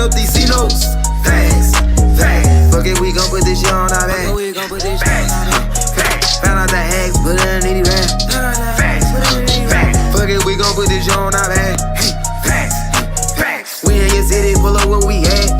up these C-notes. Facts, facts. Fuck it, we gon' put this shit on our back. Facts. Found out the hacks, put it in the nitty rap. Facts, facts. Fuck it, we gon' put this shit on our back. Facts, facts. We in your city, pull up where we at.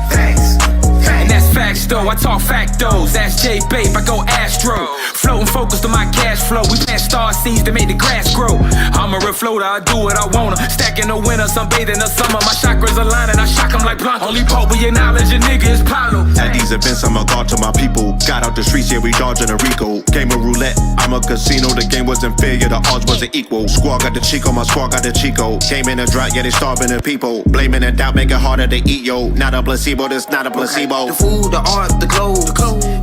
Facts, and that's facts though. I talk factos. Ask J Babe, I go Astro. Floating focused on my cash flow. We plant star seeds to make the grass grow. I'm a real floater, I do what I wanna. Stacking the winter, sunbathing the summer. My chakras align and I shock them like Blanco. Only Pope we acknowledge a nigga is Pablo. At these events, I'm a god to my people. Got out the streets, yeah, we dodging a Rico. Game of roulette, I'm a casino. The game wasn't fair, yeah, the odds wasn't equal. Squad got the Chico, my squad got the Chico. Game in a drought, yeah, they starving the people. Blaming and doubt, make it harder to eat, yo. Not a placebo, this not a placebo. The food, the art, the clothes.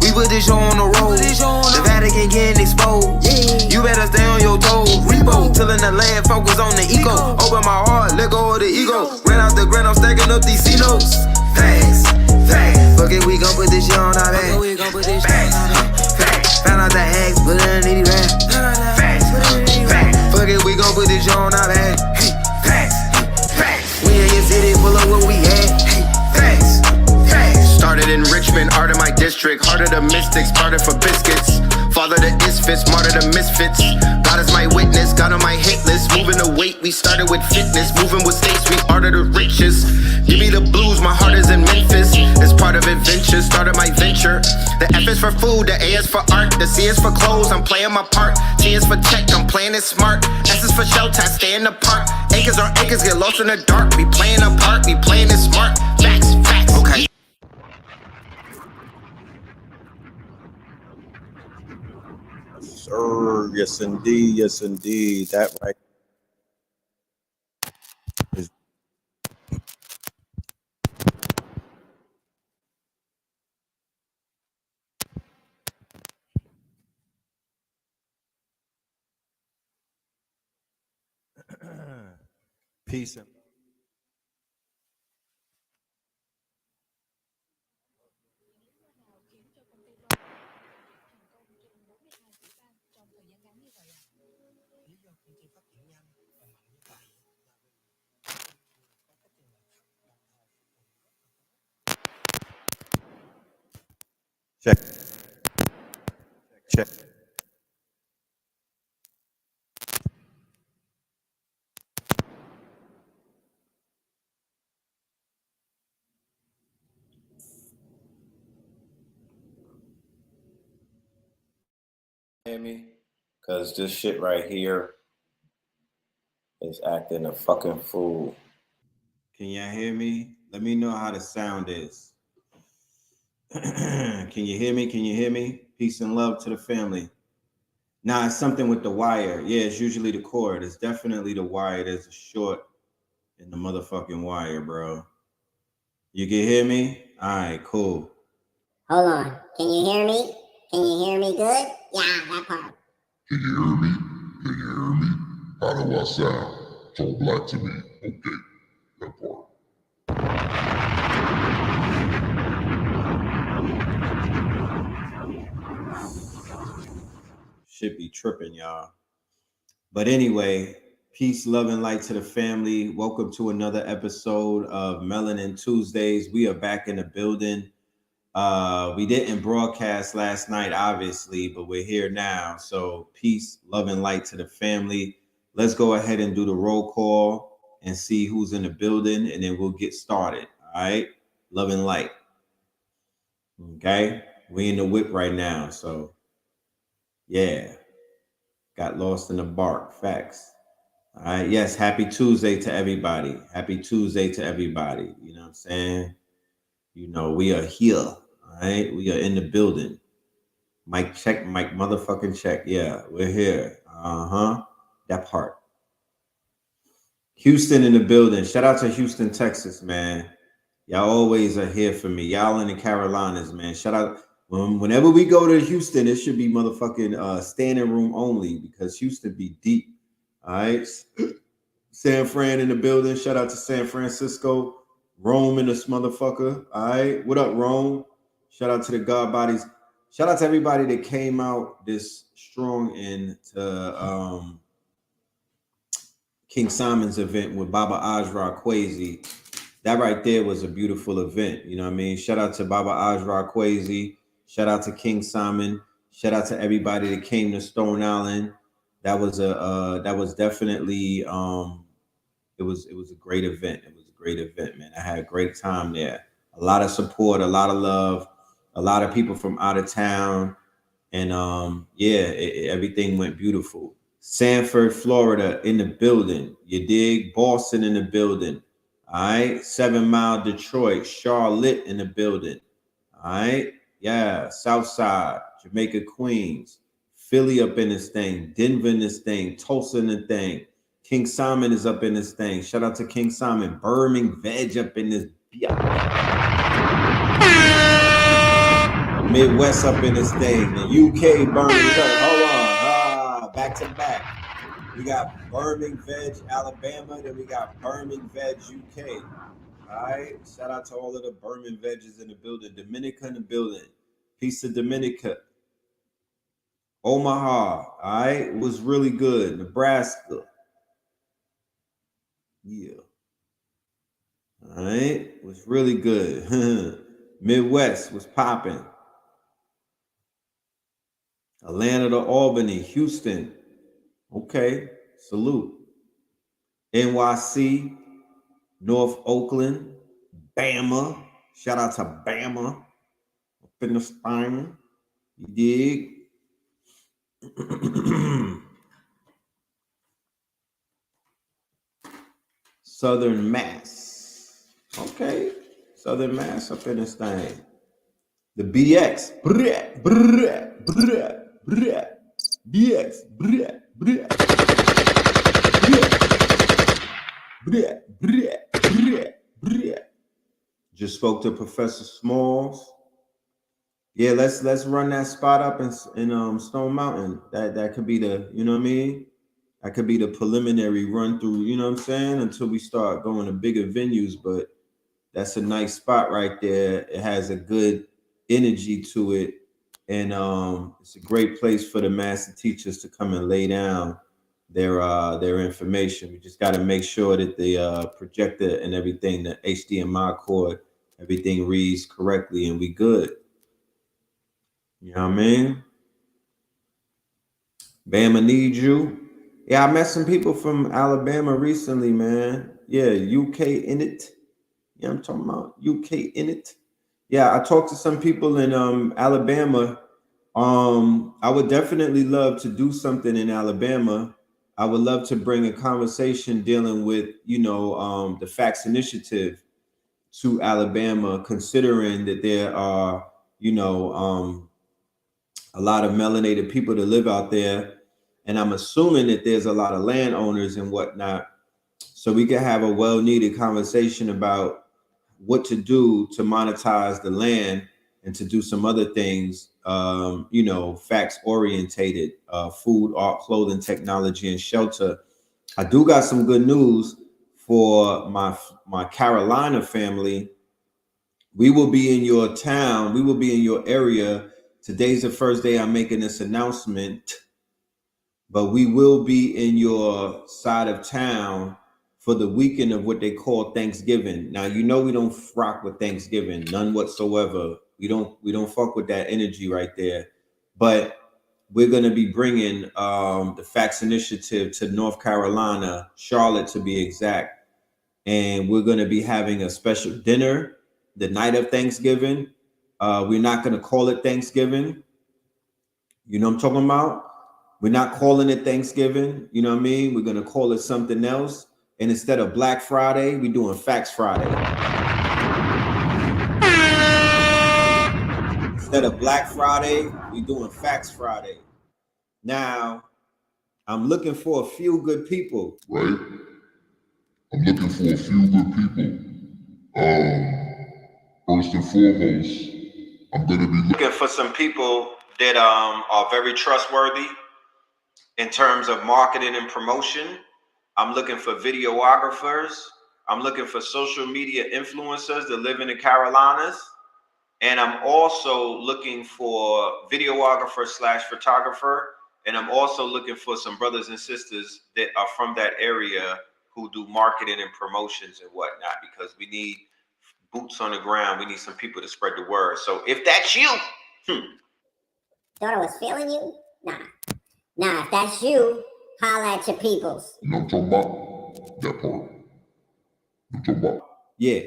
We put this show on the road. The Vatican getting exposed. You better stay on your toes. Repo, tilling the land, focus on the eco. Open my heart, let go of the ego. Ran out the grind, I'm stacking up these C-notes. Facts, facts. Fuck it, we gon' put this shit on our back. Facts, facts. Found out the hacks, put it in the nitty rap. Facts, facts. Fuck it, we gon' put this shit on our back. Facts, facts. We in your city, pull up where we at. Facts, facts. Started in Richmond, art in my district. Heart of the mystics, parted for biscuits. Father to isfits, martyr to misfits. God is my witness, God on my hit list. Moving the weight, we started with fitness. Moving with states, we art of the richest. Give me the blues, my heart is in Memphis. It's part of adventure, started my venture. The F is for food, the A is for art. The C is for clothes, I'm playing my part. T is for tech, I'm playing it smart. S is for shelter, stay in the park. Acres or acres get lost in the dark. We playing a part, we playing it smart. Facts, facts. Okay. Sir, yes indeed, yes indeed. That right is peace and check. Check. Hear me? Cause this shit right here is acting a fucking fool. Can y'all hear me? Let me know how the sound is. Can you hear me? Can you hear me? Peace and love to the family. Nah, it's something with the wire. Yeah, it's usually the cord. It's definitely the wire. There's a short in the motherfucking wire, bro. You can hear me? All right, cool. Hold on. Can you hear me? Can you hear me good? Yeah, that part. Can you hear me? Can you hear me? How do I sound? Talk black to me. Okay, that part. Should be tripping, y'all. But anyway, peace, love, and light to the family. Welcome to another episode of Melanin Tuesdays. We are back in the building. We didn't broadcast last night, obviously, but we're here now. So peace, love, and light to the family. Let's go ahead and do the roll call and see who's in the building, and then we'll get started. All right, love and light. Okay, we in the whip right now, so yeah. Got lost in the bark. Facts. All right. Yes. Happy Tuesday to everybody. Happy Tuesday to everybody. You know what I'm saying? You know, we are here. All right. We are in the building. Mic check. Mic motherfucking check. Yeah, we're here. That part. Houston in the building. Shout out to Houston, Texas, man. Y'all always are here for me. Y'all in the Carolinas, man. Shout out. Whenever we go to Houston, it should be motherfucking standing room only because Houston be deep. All right. San Fran in the building. Shout out to San Francisco. Rome in this motherfucker. All right. What up, Rome? Shout out to the God Bodies. Shout out to everybody that came out this strong into King Simon's event with Baba Ajra Kwesi. that right there was a beautiful event. You know what I mean? Shout out to Baba Ajra Kwesi. Shout out to King Simon. Shout out to everybody that came to Stone Island. That was definitely it was a great event. It was a great event, man. I had a great time there. A lot of support, a lot of love, a lot of people from out of town, and everything went beautiful. Sanford, Florida, in the building. You dig? Boston in the building. All right. 7 Mile, Detroit. Charlotte in the building. All right. Yeah. Southside, Jamaica, Queens. Philly up in this thing. Denver in this thing. Tulsa in the thing. King Simon is up in this thing. Shout out to King Simon. Birmingham Veg up in this. Midwest up in this thing. The UK Birmingham. Hold on. Back to back. We got Birmingham Veg, Alabama. Then we got Birmingham Veg, UK. All right. Shout out to all of the Birmingham Veggies in the building. Dominica in the building. Peace to Dominica. Omaha. All right. It was really good. Nebraska. Yeah. All right. It was really good. Midwest was popping. Atlanta to Albany, Houston. Okay. Salute. NYC, North Oakland, Bama. Shout out to Bama. Up in the spine. You dig? Southern Mass. Okay. Southern Mass up in this thing. The BX. BX. Just spoke to Professor Smalls. Yeah, let's run that spot up in Stone Mountain. That could be the, you know what I mean? That could be the preliminary run through, you know what I'm saying? Until we start going to bigger venues, but that's a nice spot right there. It has a good energy to it. And it's a great place for the master teachers to come and lay down their information. We just got to make sure that the projector and everything, the HDMI cord, everything reads correctly, and we good. You know what I mean? Bama need you. Yeah, I met some people from Alabama recently, man. Yeah, UK in it. Yeah, I'm talking about UK in it. Yeah, I talked to some people in Alabama. I would definitely love to do something in Alabama. I would love to bring a conversation dealing with, the Facts Initiative to Alabama, considering that there are, a lot of melanated people that live out there. And I'm assuming that there's a lot of landowners and whatnot. So we can have a well-needed conversation about what to do to monetize the land and to do some other things, facts orientated, food, art, clothing, technology, and shelter. I do got some good news for my Carolina family. We will be in your town. We will be in your area. Today's the first day I'm making this announcement, but we will be in your side of town for the weekend of what they call Thanksgiving. Now, we don't rock with Thanksgiving, none whatsoever. We don't fuck with that energy right there. But we're going to be bringing the Facts Initiative to North Carolina, Charlotte to be exact. And we're going to be having a special dinner the night of Thanksgiving. We're not going to call it Thanksgiving. You know what I'm talking about? We're not calling it Thanksgiving. You know what I mean? We're going to call it something else. And instead of Black Friday, we're doing Facts Friday. Instead of Black Friday, we're doing Facts Friday. Now, I'm looking for a few good people. Right? I'm looking for a few good people. First and foremost, I'm going to be looking for some people that are very trustworthy in terms of marketing and promotion. I'm looking for videographers. I'm looking for social media influencers that live in the Carolinas. And I'm also looking for videographer/photographer. And I'm also looking for some brothers and sisters that are from that area who do marketing and promotions and whatnot, because we need boots on the ground. We need some people to spread the word. So if that's you, thought I was feeling you? Nah, if that's you, holla at your peoples. You know what I'm talking about? That part. I'm talking about. yeah,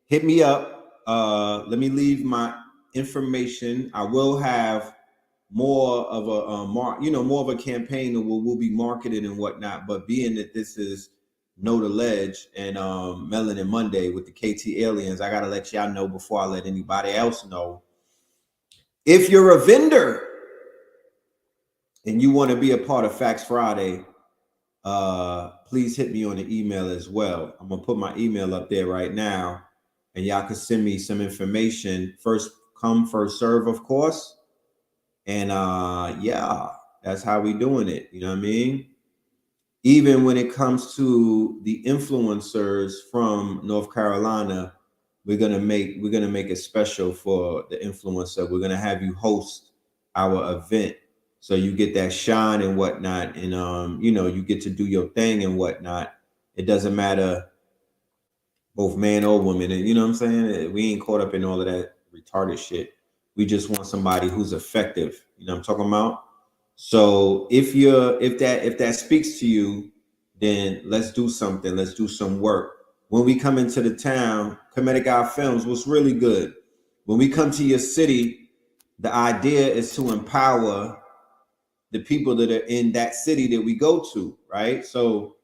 hit me up. Let me leave my information. I will have more of a more of a campaign that we'll be marketed and whatnot. But being that this is Know the Ledge and Melanin Monday with the KT Aliens, I gotta let y'all know before I let anybody else know. If you're a vendor and you want to be a part of Facts Friday, please hit me on the email as well. I'm gonna put my email up there right now, and y'all can send me some information. First come, first serve, of course. And yeah, that's how we doing it. You know what I mean? Even when it comes to the influencers from North Carolina, we're gonna make it special for the influencer. We're gonna have you host our event, so you get that shine and whatnot, and you get to do your thing and whatnot. It doesn't matter, both man or woman, and you know what I'm saying? We ain't caught up in all of that retarded shit. We just want somebody who's effective. You know what I'm talking about? So if that speaks to you, then let's do something. Let's do some work. When we come into the town, Comedic Eye Films, what's really good, when we come to your city, the idea is to empower the people that are in that city that we go to, right? So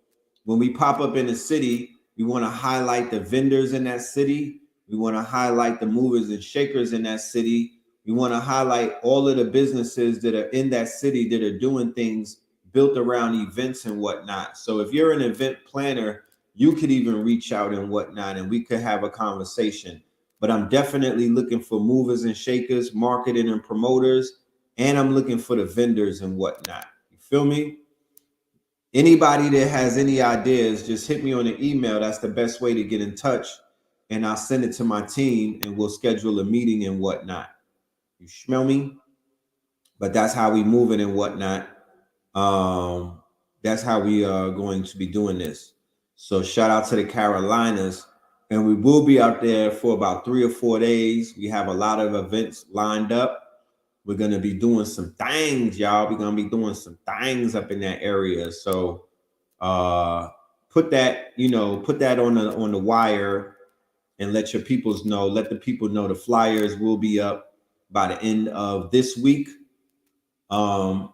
when we pop up in the city, we want to highlight the vendors in that city. We want to highlight the movers and shakers in that city. We want to highlight all of the businesses that are in that city that are doing things built around events and whatnot. So if you're an event planner, you could even reach out and whatnot, and we could have a conversation. But I'm definitely looking for movers and shakers, marketing and promoters, and I'm looking for the vendors and whatnot. You feel me? Anybody that has any ideas, just hit me on the email. That's the best way to get in touch. And I'll send it to my team and we'll schedule a meeting and whatnot. You smell me? But that's how we moving and whatnot. That's how we are going to be doing this. So shout out to the Carolinas. And we will be out there for about 3 or 4 days. We have a lot of events lined up. We're going to be doing some things, y'all. We're going to be doing some things up in that area. So put that on the wire and let your peoples know. Let the people know the flyers will be up by the end of this week. The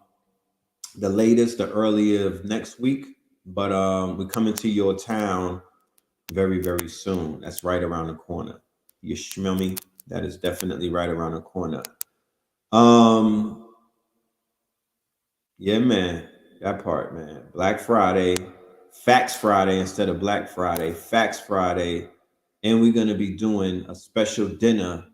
latest, the earlier of next week. But we're coming to your town very, very soon. That's right around the corner. You smell me? That is definitely right around the corner. Yeah, man, that part, man. Black Friday, Facts Friday instead of Black Friday, Facts Friday. And we're going to be doing a special dinner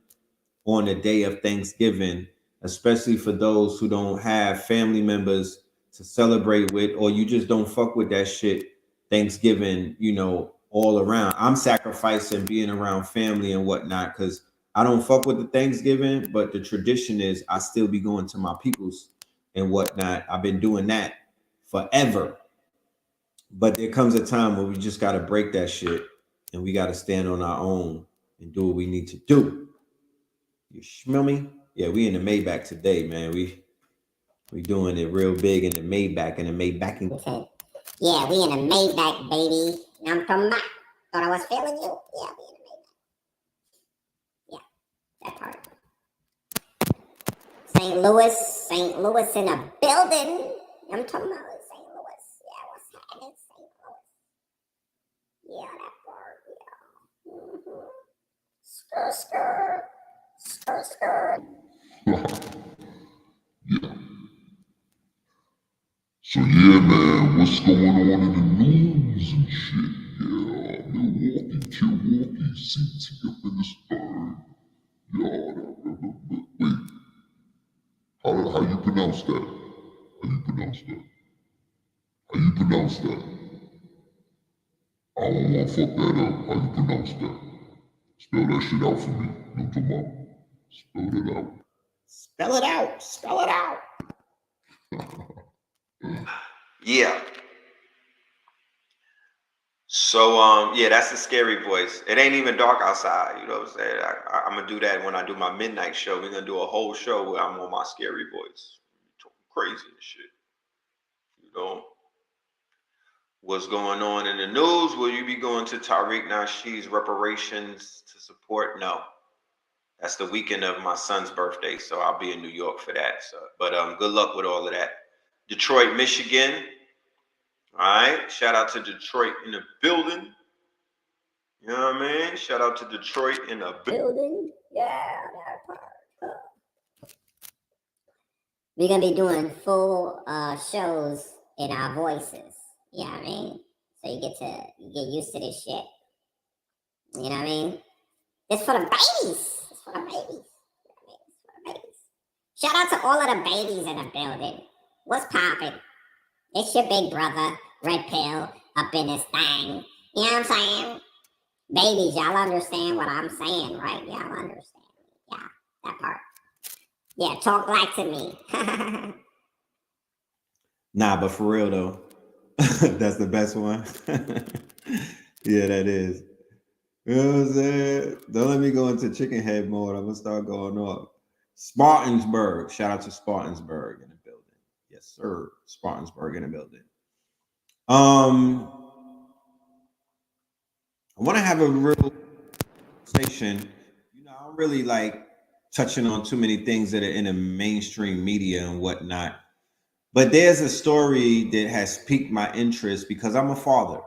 on the day of Thanksgiving, especially for those who don't have family members to celebrate with, or you just don't fuck with that shit Thanksgiving, all around. I'm sacrificing being around family and whatnot because I don't fuck with the Thanksgiving, but the tradition is I still be going to my peoples and whatnot. I've been doing that forever. But there comes a time where we just got to break that shit and we got to stand on our own and do what we need to do. You smell me? Yeah, we in the Maybach today, man. We doing it real big in the Maybach and the Maybaching. Yeah, we in a Maybach, baby. I'm from Mac. Thought I was feeling you? Yeah, we in a Maybach. Yeah, that part. St. Louis in a building. I'm talking about St. Louis. Yeah, what's happening, St. Louis? Yeah, that part. Yeah. Skirt. Yeah. So yeah, man, what's going on in the news and shit? Yeah, Milwaukee, CT up in this third. Yeah, wait. How you pronounce that? How you pronounce that? I don't want to fuck that up. How you pronounce that? Spell that shit out for me. No tomorrow. Spell it out. Spell it out. Yeah. So yeah, that's the scary voice. It ain't even dark outside. You know what I'm saying? I'm gonna do that when I do my midnight show. We're gonna do a whole show where I'm on my scary voice, talking crazy and shit. You know what's going on in the news? Will you be going to Tariq Nasheed's reparations to support? No, that's the weekend of my son's birthday, so I'll be in New York for that. So, but good luck with all of that. Detroit, Michigan. All right, shout out to Detroit in the building. You know what I mean? Shout out to Detroit in the building. Yeah, that part. We're gonna be doing full shows in our voices. You know what I mean? So you get used to this shit. You know what I mean? It's for the babies. It's for the babies. You know what I mean? It's for the babies. Shout out to all of the babies in the building. What's poppin'? It's your big brother, Red Pill, up in this thing. You know what I'm saying? Babies, y'all understand what I'm saying, right? Y'all understand. Yeah, that part. Yeah, talk back to me. Nah, but for real though, that's the best one. Yeah, that is. You know what I'm saying? Don't let me go into chicken head mode. I'm gonna start going off. Spartansburg. Shout out to Spartansburg in the building. Yes, sir. Spartansburg in the building. I want to have a real conversation. You know, I don't really like touching on too many things that are in the mainstream media and whatnot. But there's a story that has piqued my interest because I'm a father.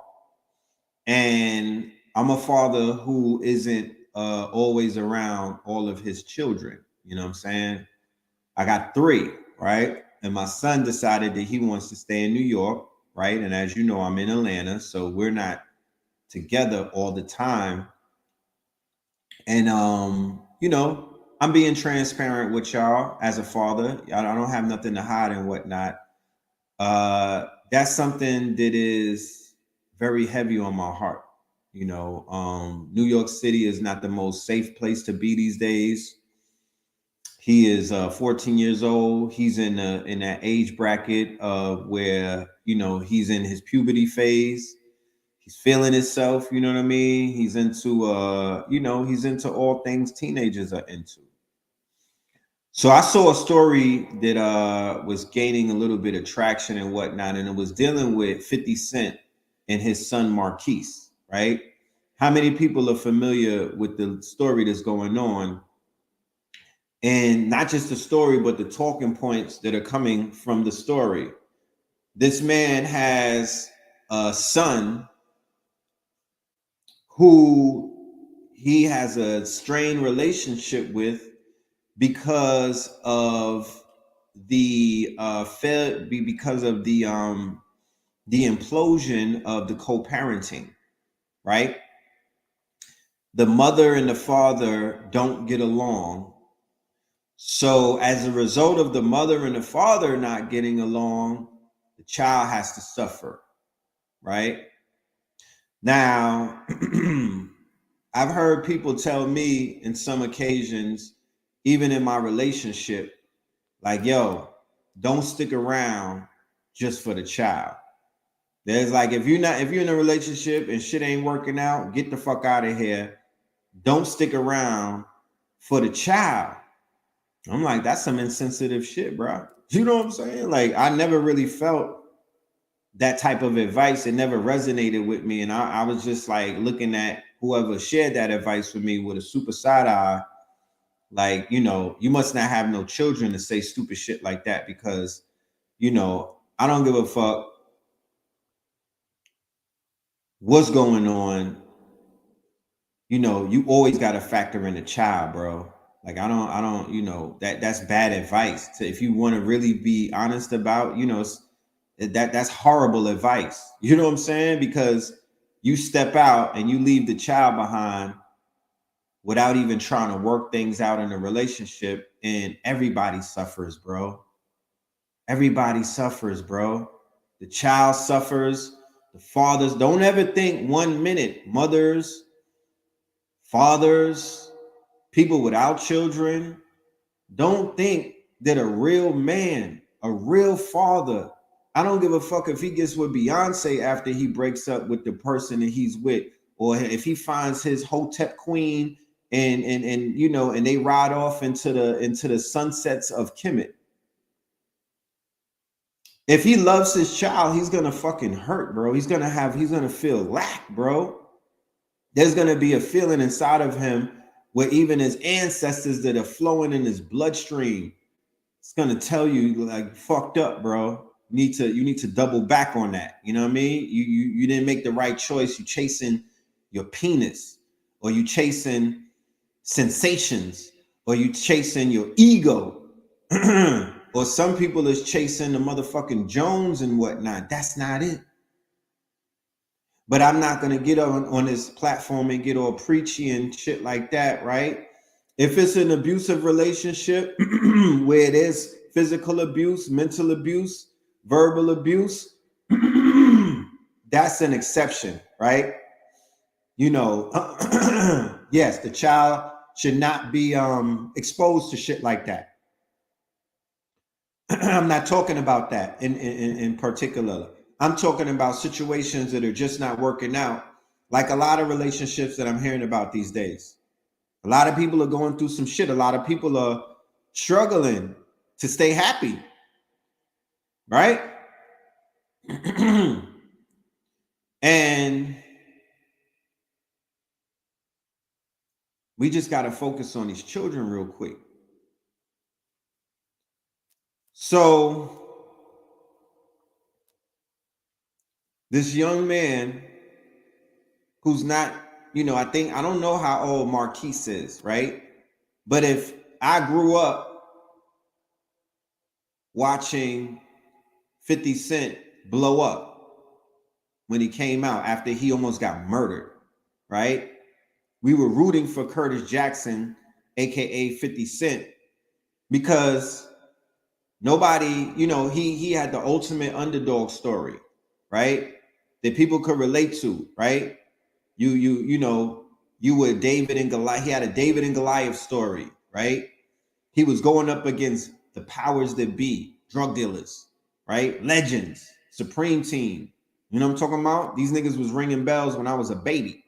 And I'm a father who isn't always around all of his children. You know what I'm saying? I got 3, right? And my son decided that he wants to stay in New York, right? And as you know, I'm in Atlanta, so we're not together all the time. And you know, I'm being transparent with y'all as a father. I don't have nothing to hide and whatnot. That's something that is very heavy on my heart. You know, New York City is not the most safe place to be these days. He is 14 years old. He's in that age bracket of where, you know, he's in his puberty phase. He's feeling himself, you know what I mean? He's into you know, he's into all things teenagers are into. So I saw a story that was gaining a little bit of traction and whatnot, and it was dealing with 50 Cent and his son Marquise, right? How many people are familiar with the story that's going on? And not just the story, but the talking points that are coming from the story. This man has a son who he has a strained relationship with because of the implosion of the co-parenting, right? The mother and the father don't get along. So as a result of the mother and the father not getting along, the child has to suffer, right? Now, I've heard people tell me in some occasions, even in my relationship, like, yo, don't stick around just for the child. There's like, if you're in a relationship and shit ain't working out, get the fuck out of here. Don't stick around for the child. I'm like, that's some insensitive shit, bro. You know what I'm saying? Like, I never really felt that type of advice. It never resonated with me. And I was just like looking at whoever shared that advice with me with a super side eye. Like, you know, you must not have no children to say stupid shit like that because, you know, I don't give a fuck what's going on. You know, you always got to factor in the child, bro. Like, I don't, you know, that's bad advice. If you want to really be honest about, you know, that's horrible advice. You know what I'm saying? Because you step out and you leave the child behind without even trying to work things out in a relationship, and everybody suffers, bro. Everybody suffers, bro. The child suffers. The fathers, don't ever think 1 minute, mothers, fathers, people without children, don't think that a real man, a real father, I don't give a fuck if he gets with Beyonce after he breaks up with the person that he's with, or if he finds his Hotep queen and you know, and they ride off into the sunsets of Kemet. If he loves his child, he's gonna fucking hurt, bro. He's gonna feel lack, bro. There's gonna be a feeling inside of him where even his ancestors that are flowing in his bloodstream, it's gonna tell you like, fucked up, bro. You need to double back on that. You know what I mean? You didn't make the right choice. You chasing your penis, or you chasing sensations, or you chasing your ego. Or some people is chasing the motherfucking Jones and whatnot. That's not it. But I'm not gonna get on this platform and get all preachy and shit like that, right? If it's an abusive relationship where it is physical abuse, mental abuse, verbal abuse, that's an exception, right? You know, yes, the child should not be exposed to shit like that. I'm not talking about that in particular. I'm talking about situations that are just not working out, like a lot of relationships that I'm hearing about these days. A lot of people are going through some shit. A lot of people are struggling to stay happy, right? And we just got to focus on these children real quick. So this young man who's not, you know, I don't know how old Marquise is, right? But if I grew up watching 50 Cent blow up when he came out after he almost got murdered, right? We were rooting for Curtis Jackson, aka 50 Cent, because nobody, you know, he had the ultimate underdog story, right? That people could relate to, right? You know, you were David and Goliath. He had a David and Goliath story, right? He was going up against the powers that be, drug dealers, right? Legends, Supreme Team. You know what I'm talking about? These niggas was ringing bells when I was a baby.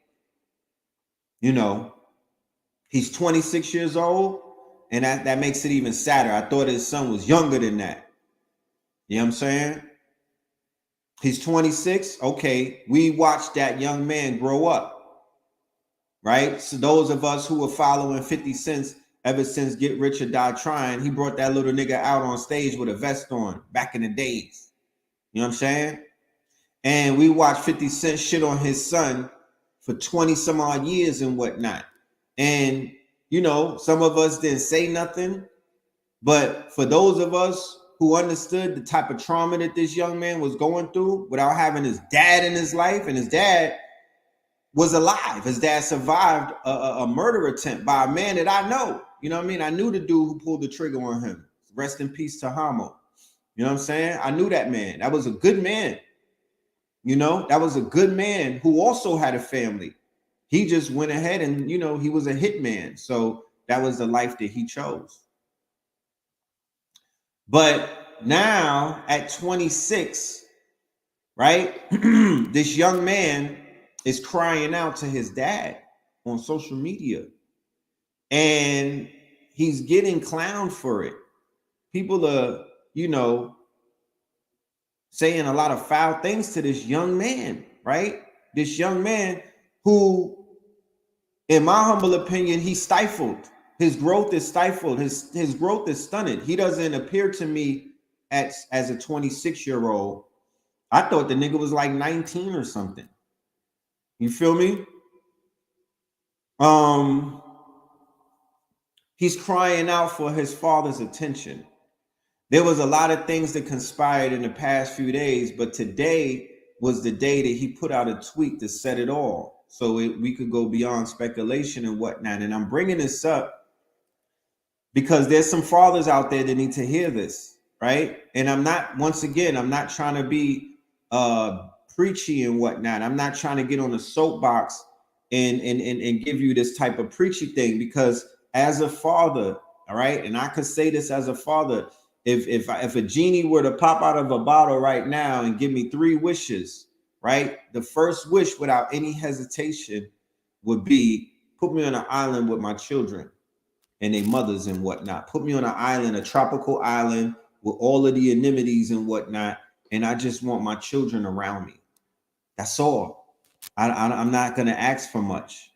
You know, he's 26 years old, and that makes it even sadder. I thought his son was younger than that. You know what I'm saying? He's 26. Okay, we watched that young man grow up, right? So those of us who were following 50 Cent ever since Get Rich or Die Trying, he brought that little nigga out on stage with a vest on back in the days. You know what I'm saying? And we watched 50 Cent shit on his son for 20 some odd years and whatnot. And, you know, some of us didn't say nothing, but for those of us who understood the type of trauma that this young man was going through without having his dad in his life, and his dad was alive. His dad survived a murder attempt by a man that I know. You know what I mean? I knew the dude who pulled the trigger on him. Rest in peace to Hamo. You know what I'm saying? I knew that man. That was a good man. You know, that was a good man who also had a family. He just went ahead and, you know, he was a hitman. So that was the life that he chose. But now at 26, right, this young man is crying out to his dad on social media. And he's getting clowned for it. People are, you know, saying a lot of foul things to this young man, right? This young man who, in my humble opinion, he's stifled. His growth is stifled. His growth is stunted. He doesn't appear to me as a 26-year-old. I thought the nigga was like 19 or something. You feel me? He's crying out for his father's attention. There was a lot of things that conspired in the past few days, but today was the day that he put out a tweet to set it all. So we could go beyond speculation and whatnot. And I'm bringing this up because there's some fathers out there that need to hear this, right? And I'm not trying to be preachy and whatnot. I'm not trying to get on a soapbox and give you this type of preachy thing, because as a father, all right, and I could say this as a father, if a genie were to pop out of a bottle right now and give me 3 wishes, right? The first wish, without any hesitation, would be put me on an island with my children and their mothers and whatnot. Put me on an island, a tropical island with all of the amenities and whatnot, and I just want my children around me. That's all. I'm not going to ask for much.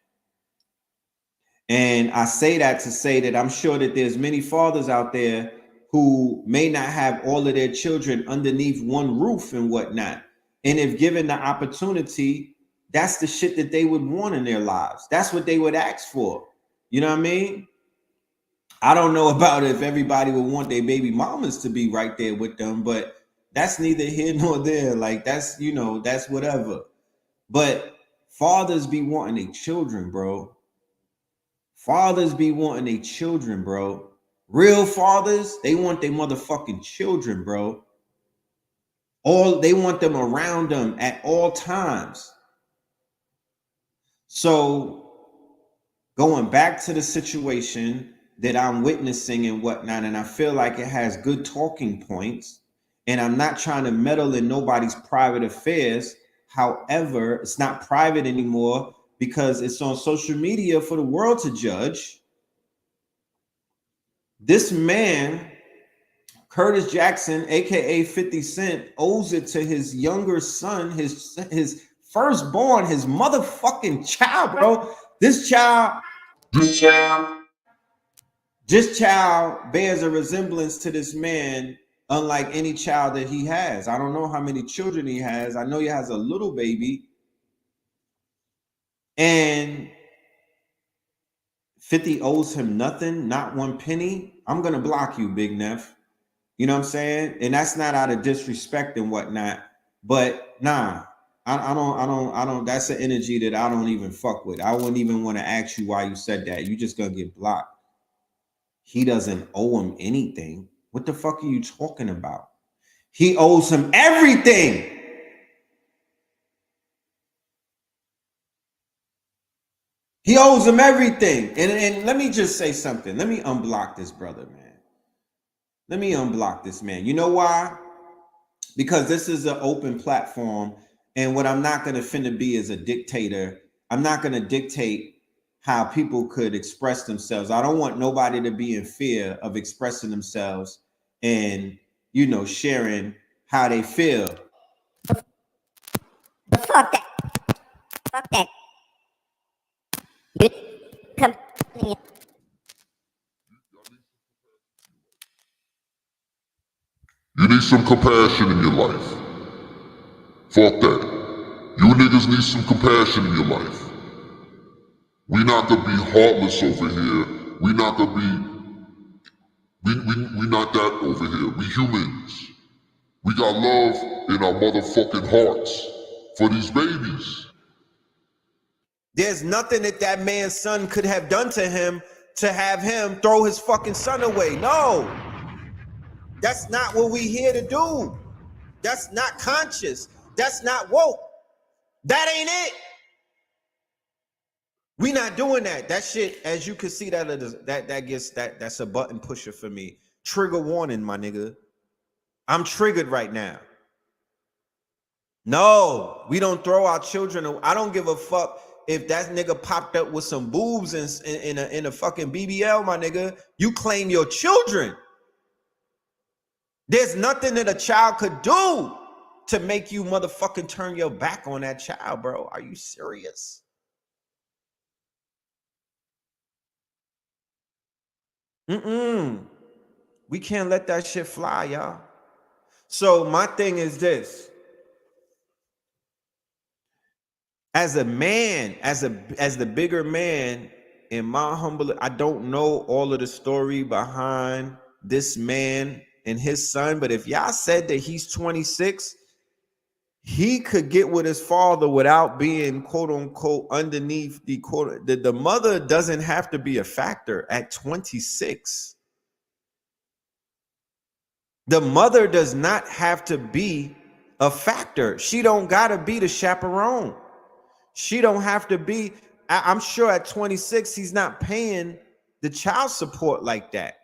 And I say that to say that I'm sure that there's many fathers out there who may not have all of their children underneath one roof and whatnot. And if given the opportunity, that's the shit that they would want in their lives. That's what they would ask for. You know what I mean? I don't know about if everybody would want their baby mamas to be right there with them, but that's neither here nor there. Like, that's, you know, that's whatever. But fathers be wanting their children, bro. Fathers be wanting their children, bro. Real fathers, they want their motherfucking children, bro. They want them around them at all times. So going back to the situation that I'm witnessing and whatnot, and I feel like it has good talking points, and I'm not trying to meddle in nobody's private affairs. However, it's not private anymore because it's on social media for the world to judge. This man, Curtis Jackson, aka 50 Cent, owes it to his younger son, his firstborn, his motherfucking child, bro. This child bears a resemblance to this man, unlike any child that he has. I don't know how many children he has. I know he has a little baby. And 50 owes him nothing, not 1 penny. I'm going to block you, Big Neff. You know what I'm saying? And that's not out of disrespect and whatnot. But nah, I don't, that's an energy that I don't even fuck with. I wouldn't even want to ask you why you said that. You just going to get blocked. He doesn't owe him anything. What the fuck are you talking about? He owes him everything. He owes him everything. And let me just say something. Let me unblock this brother, man. Let me unblock this man. You know why? Because this is an open platform. And what I'm not going to finna be is a dictator. I'm not going to dictate how people could express themselves. I don't want nobody to be in fear of expressing themselves and, you know, sharing how they feel. But fuck that. Fuck that. You come. You need some compassion in your life. Fuck that. You niggas need some compassion in your life. We not gonna be heartless over here. We not gonna be... We not that over here. We humans. We got love in our motherfucking hearts for these babies. There's nothing that man's son could have done to him to have him throw his fucking son away. No. That's not what we here to do. That's not conscious. That's not woke. That ain't it. We not doing that. That shit, as you can see, that's a button pusher for me. Trigger warning, my nigga. I'm triggered right now. No, we don't throw our children away. I don't give a fuck if that nigga popped up with some boobs in a fucking BBL, my nigga. You claim your children. There's nothing that a child could do to make you motherfucking turn your back on that child, bro. Are you serious? We can't let that shit fly, y'all. So my thing is this. As a man, as the bigger man, in my humble, I don't know all of the story behind this man and his son, but if y'all said that he's 26, he could get with his father without being quote unquote underneath the quote. The mother doesn't have to be a factor at 26. The mother does not have to be a factor. She don't gotta be the chaperone. She don't have to be. I'm sure at 26, he's not paying the child support like that.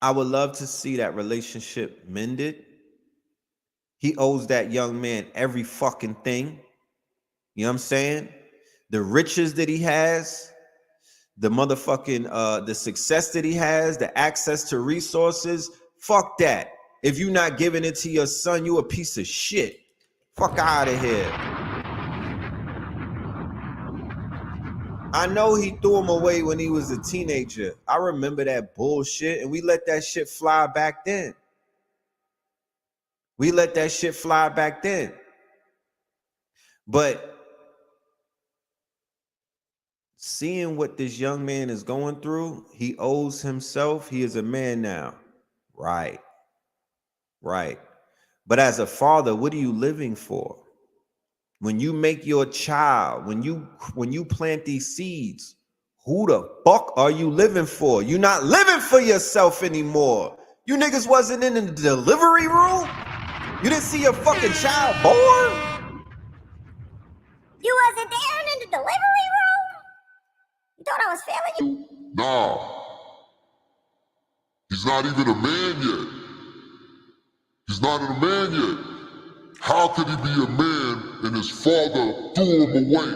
I would love to see that relationship mended. He owes that young man every fucking thing. You know what I'm saying? The riches that he has, the motherfucking the success that he has, the access to resources. Fuck that. If you're not giving it to your son, you a piece of shit. Fuck out of here. I know he threw him away when he was a teenager. I remember that bullshit, and we let that shit fly back then. We let that shit fly back then. But seeing what this young man is going through, he owes himself. He is a man now. Right. Right. But as a father, what are you living for? When you make your child, when you plant these seeds, who the fuck are you living for? You're not living for yourself anymore. You niggas wasn't in the delivery room? You didn't see your fucking child born? You wasn't there in the delivery room? You thought I was failing you? Nah. He's not even a man yet. He's not a man yet. How could he be a man and his father threw him away?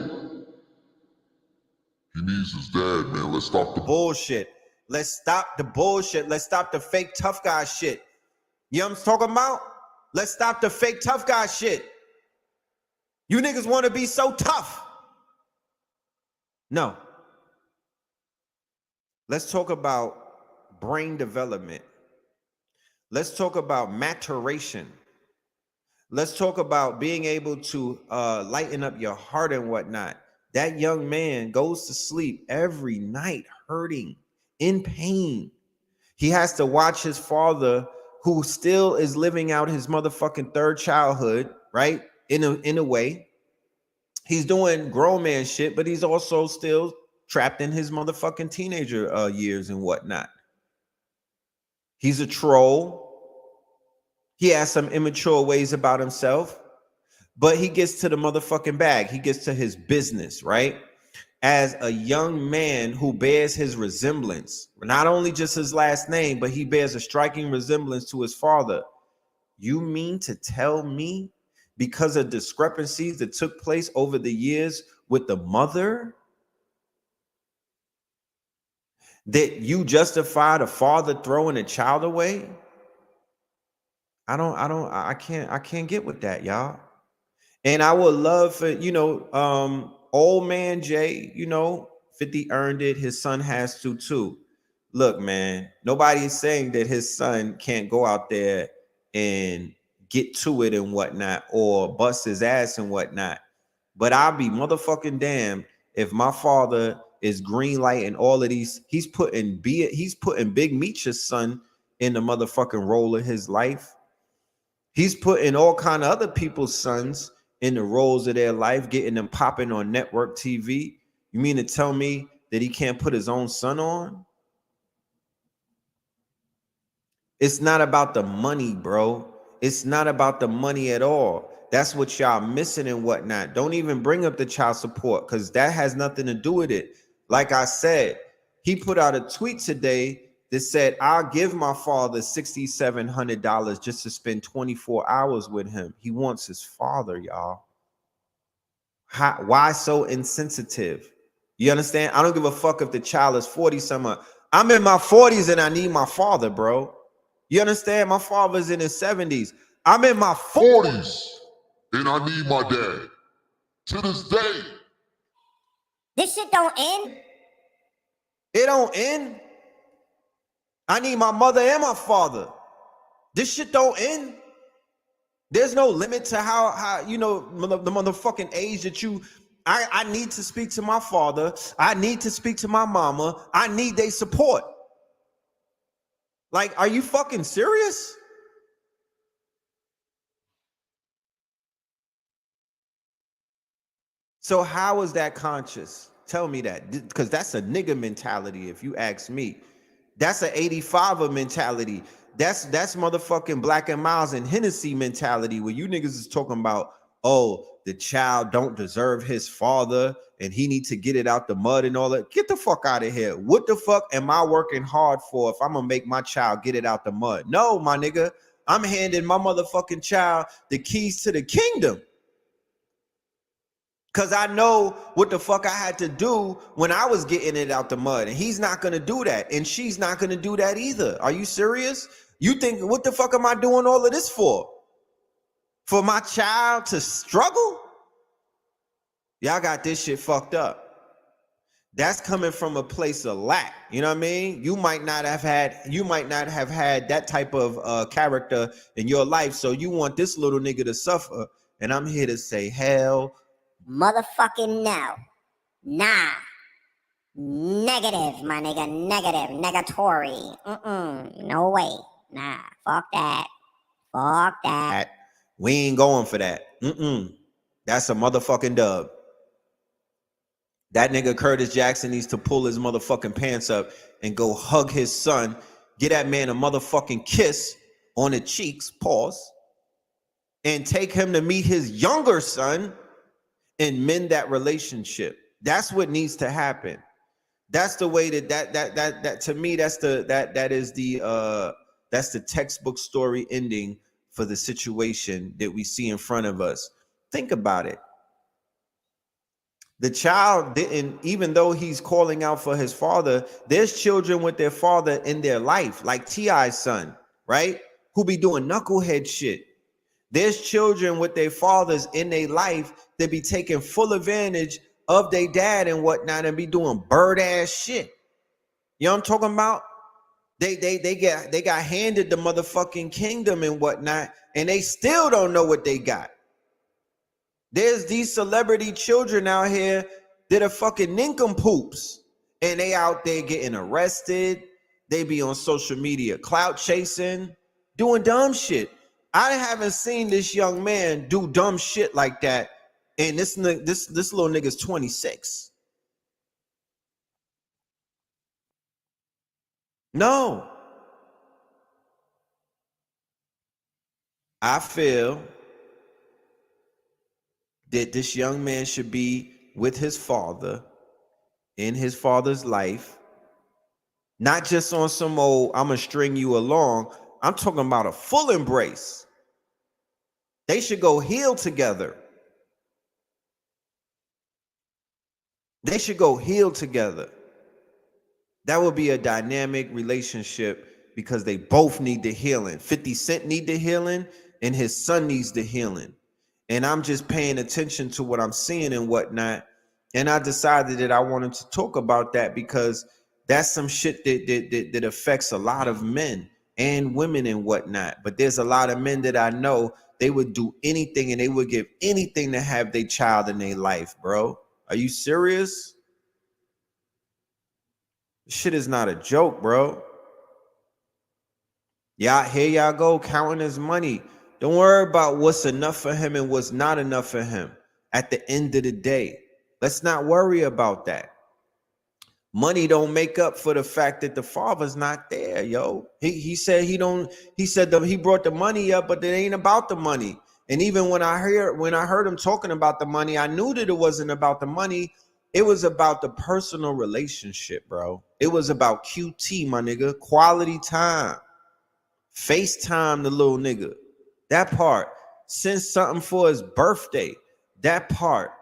He needs his dad, man. Let's stop the bullshit. Let's stop the bullshit. Let's stop the fake tough guy shit. You know what I'm talking about? Let's stop the fake tough guy shit. You niggas want to be so tough. No. Let's talk about brain development. Let's talk about maturation. Let's talk about being able to lighten up your heart and whatnot. That young man goes to sleep every night hurting, in pain. He has to watch his father, who still is living out his motherfucking third childhood, right? In a way. He's doing grown man shit, but he's also still trapped in his motherfucking teenager years and whatnot. He's a troll. He has some immature ways about himself, but he gets to the motherfucking bag. He gets to his business, right? As a young man who bears his resemblance, not only just his last name, but he bears a striking resemblance to his father. You mean to tell me, because of discrepancies that took place over the years with the mother, that you justify the father throwing a child away? I can't get with that, y'all. And I would love for, old man Jay, 50 earned it. His son has to too. Look, man, nobody's saying that his son can't go out there and get to it and whatnot, or bust his ass and whatnot. But I'll be motherfucking damned if my father is green lighting all of these. He's putting Big Meech's son in the motherfucking role of his life. He's putting all kind of other people's sons in the roles of their life, getting them popping on network TV. You mean to tell me that he can't put his own son on? It's not about the money, bro. It's not about the money at all. That's what y'all missing and whatnot. Don't even bring up the child support, because that has nothing to do with it. Like I said, he put out a tweet today that said, I'll give my father $6,700 just to spend 24 hours with him. He wants his father, y'all. Why so insensitive? You understand? I don't give a fuck if the child is 40-something. I'm in my 40s and I need my father, bro. You understand? My father's in his 70s. I'm in my 40s and I need my dad. To this day. This shit don't end. It don't end. I need my mother and my father. This shit don't end. There's no limit to how the motherfucking age that I need to speak to my father. I need to speak to my mama. I need their support. Like, are you fucking serious? So how is that conscious? Tell me that, because that's a nigga mentality. If you ask me, that's an 85er mentality. That's motherfucking Black and Miles and Hennessy mentality, where you niggas is talking about, oh, the child don't deserve his father and he need to get it out the mud and all that. Get the fuck out of here. What the fuck am I working hard for if I'm gonna make my child get it out the mud? No, my nigga, I'm handing my motherfucking child the keys to the kingdom. Cause I know what the fuck I had to do when I was getting it out the mud, and he's not gonna do that, and she's not gonna do that either. Are you serious? You think, what the fuck am I doing all of this for? For my child to struggle? Y'all got this shit fucked up. That's coming from a place of lack. You know what I mean? You might not have had that type of character in your life, so you want this little nigga to suffer. And I'm here to say, hell motherfucking no. Nah. Negative, my nigga. Negative. Negatory. No way. Nah. Fuck that. Fuck that. We ain't going for that. That's a motherfucking dub. That nigga Curtis Jackson needs to pull his motherfucking pants up and go hug his son. Get that man a motherfucking kiss on the cheeks, pause, and take him to meet his younger son and mend that relationship. That's what needs to happen. That's the way that to me, that's the textbook story ending for the situation that we see in front of us. Think about it. The child didn't, even though he's calling out for his father, there's children with their father in their life, like T.I.'s son, right? Who be doing knucklehead shit. There's children with their fathers in their life that be taking full advantage of their dad and whatnot and be doing bird ass shit. You know what I'm talking about? They got handed the motherfucking kingdom and whatnot, and they still don't know what they got. There's these celebrity children out here that are fucking nincompoops, and they out there getting arrested. They be on social media clout chasing, doing dumb shit. I haven't seen this young man do dumb shit like that, and this little nigga's 26. No. I feel that this young man should be with his father, in his father's life, not just on some old, I'm gonna string you along. I'm talking about a full embrace. They should go heal together. They should go heal together. That would be a dynamic relationship because they both need the healing. 50 Cent need the healing and his son needs the healing. And I'm just paying attention to what I'm seeing and whatnot. And I decided that I wanted to talk about that because that's some shit that affects a lot of men and women and whatnot. But there's a lot of men that I know, they would do anything and they would give anything to have their child in their life, bro. Are you serious? This shit is not a joke, bro. Y'all, here y'all go counting his money. Don't worry about what's enough for him and what's not enough for him. At the end of the day, let's not worry about that. Money don't make up for the fact that the father's not there, yo. He said he brought the money up, but it ain't about the money. And even when I heard him talking about the money, I knew that it wasn't about the money. It was about the personal relationship, bro. It was about QT, my nigga. Quality time. FaceTime the little nigga. That part. Send something for his birthday. That part.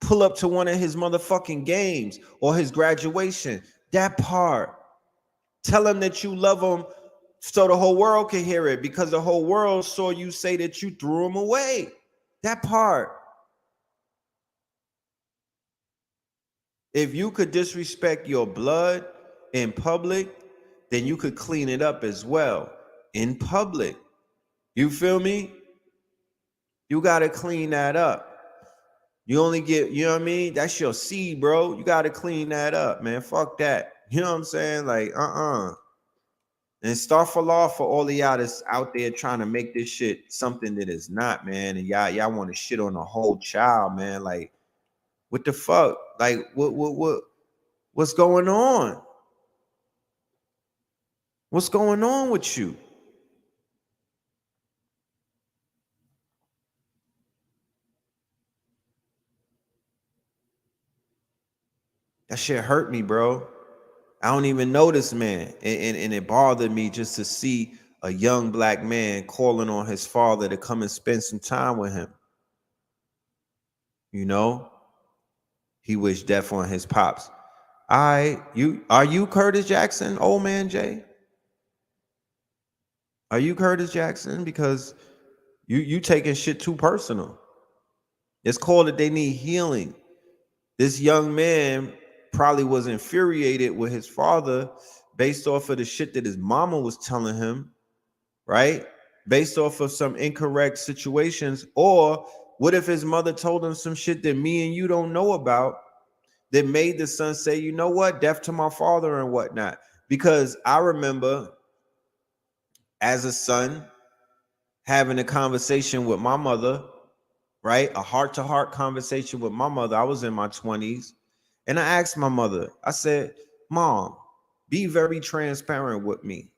Pull up to one of his motherfucking games or his graduation. That part. Tell him that you love him so the whole world can hear it because the whole world saw you say that you threw him away. That part. If you could disrespect your blood in public, then you could clean it up as well in public. You feel me? You got to clean that up. You only get, you know what I mean? That's your seed, bro. You got to clean that up, man. Fuck that. You know what I'm saying? Like, And start for law for all of y'all that's out there trying to make this shit something that is not, man. And y'all want to shit on the whole child, man. Like, what the fuck? Like, what's going on? What's going on with you? That shit hurt me, bro. I don't even know this man. And it bothered me just to see a young black man calling on his father to come and spend some time with him. You know? He wished death on his pops. Are you Curtis Jackson, old man Jay? Are you Curtis Jackson? Because you taking shit too personal. It's called that they need healing. This young man probably was infuriated with his father based off of the shit that his mama was telling him, right? Based off of some incorrect situations. Or what if his mother told him some shit that me and you don't know about that made the son say, you know what, death to my father and whatnot? Because I remember as a son having a conversation with my mother, right? A heart-to-heart conversation with my mother. I was in my 20s. And I asked my mother, I said, Mom, be very transparent with me.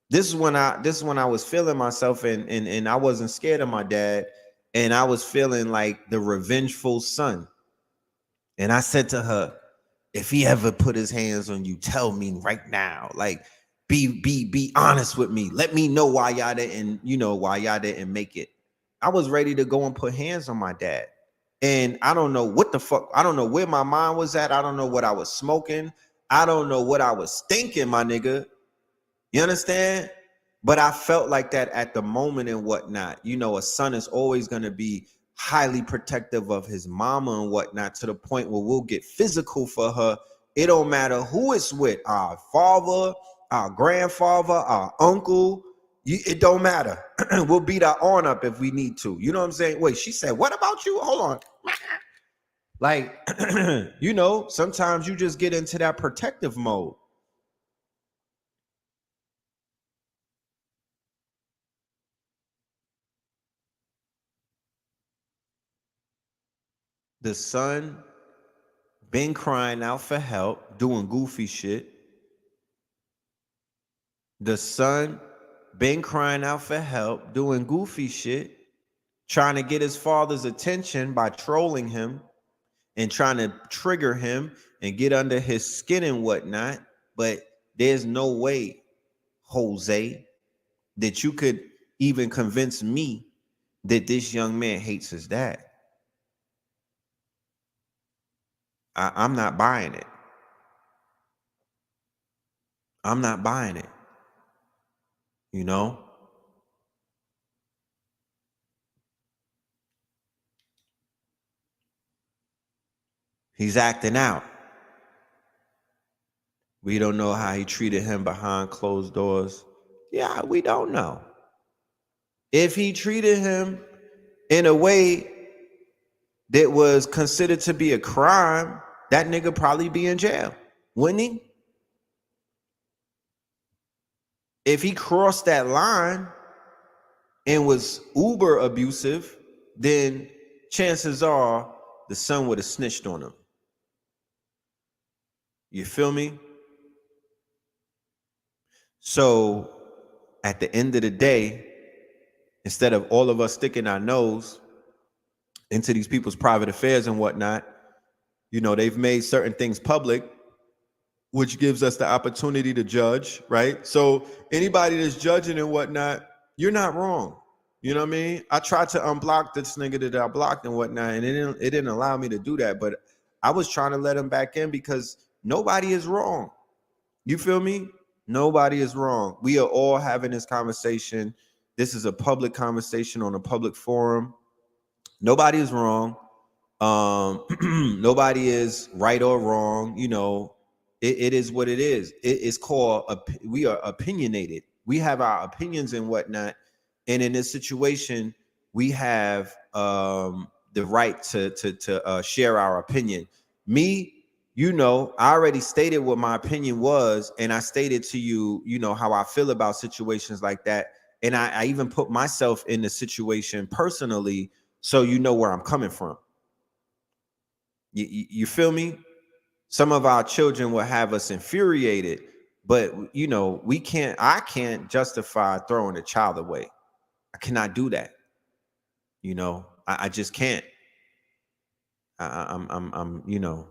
This is when I was feeling myself and I wasn't scared of my dad. And I was feeling like the revengeful son. And I said to her, if he ever put his hands on you, tell me right now. Like, be honest with me. Let me know why y'all didn't make it. I was ready to go and put hands on my dad. And I don't know what the fuck. I don't know where my mind was at. I don't know what I was smoking. I don't know what I was thinking, my nigga. You understand? But I felt like that at the moment and whatnot. You know, a son is always going to be highly protective of his mama and whatnot, to the point where we'll get physical for her. It don't matter who it's with, our father, our grandfather, our uncle. It don't matter. We'll beat our arm up if we need to. You know what I'm saying? Wait, she said, what about you? Hold on. Like, you know, sometimes you just get into that protective mode. The son been crying out for help, doing goofy shit. The son been crying out for help, doing goofy shit, trying to get his father's attention by trolling him and trying to trigger him and get under his skin and whatnot. But there's no way, Jose, that you could even convince me that this young man hates his dad. I'm not buying it. I'm not buying it. You know? He's acting out. We don't know how he treated him behind closed doors. Yeah, we don't know. If he treated him in a way that was considered to be a crime, that nigga probably be in jail, wouldn't he? If he crossed that line and was uber abusive, then chances are the son would have snitched on him. You feel me? So at the end of the day, instead of all of us sticking our nose into these people's private affairs and whatnot, you know, they've made certain things public, which gives us the opportunity to judge, right? So anybody that's judging and whatnot, you're not wrong. You know what I mean? I tried to unblock this nigga that I blocked and whatnot, and it didn't allow me to do that. But I was trying to let him back in because nobody is wrong. You feel me? Nobody is wrong. We are all having this conversation. This is a public conversation on a public forum. Nobody is wrong. Nobody is right or wrong. You know, it is what it is. It's called, we are opinionated. We have our opinions and whatnot. And in this situation, we have the right to share our opinion. Me, you know, I already stated what my opinion was, and I stated to you, you know, how I feel about situations like that. And I even put myself in the situation personally, so you know where I'm coming from. You feel me? Some of our children will have us infuriated, but you know, I can't justify throwing a child away. I cannot do that. You know, I just can't. I'm you know,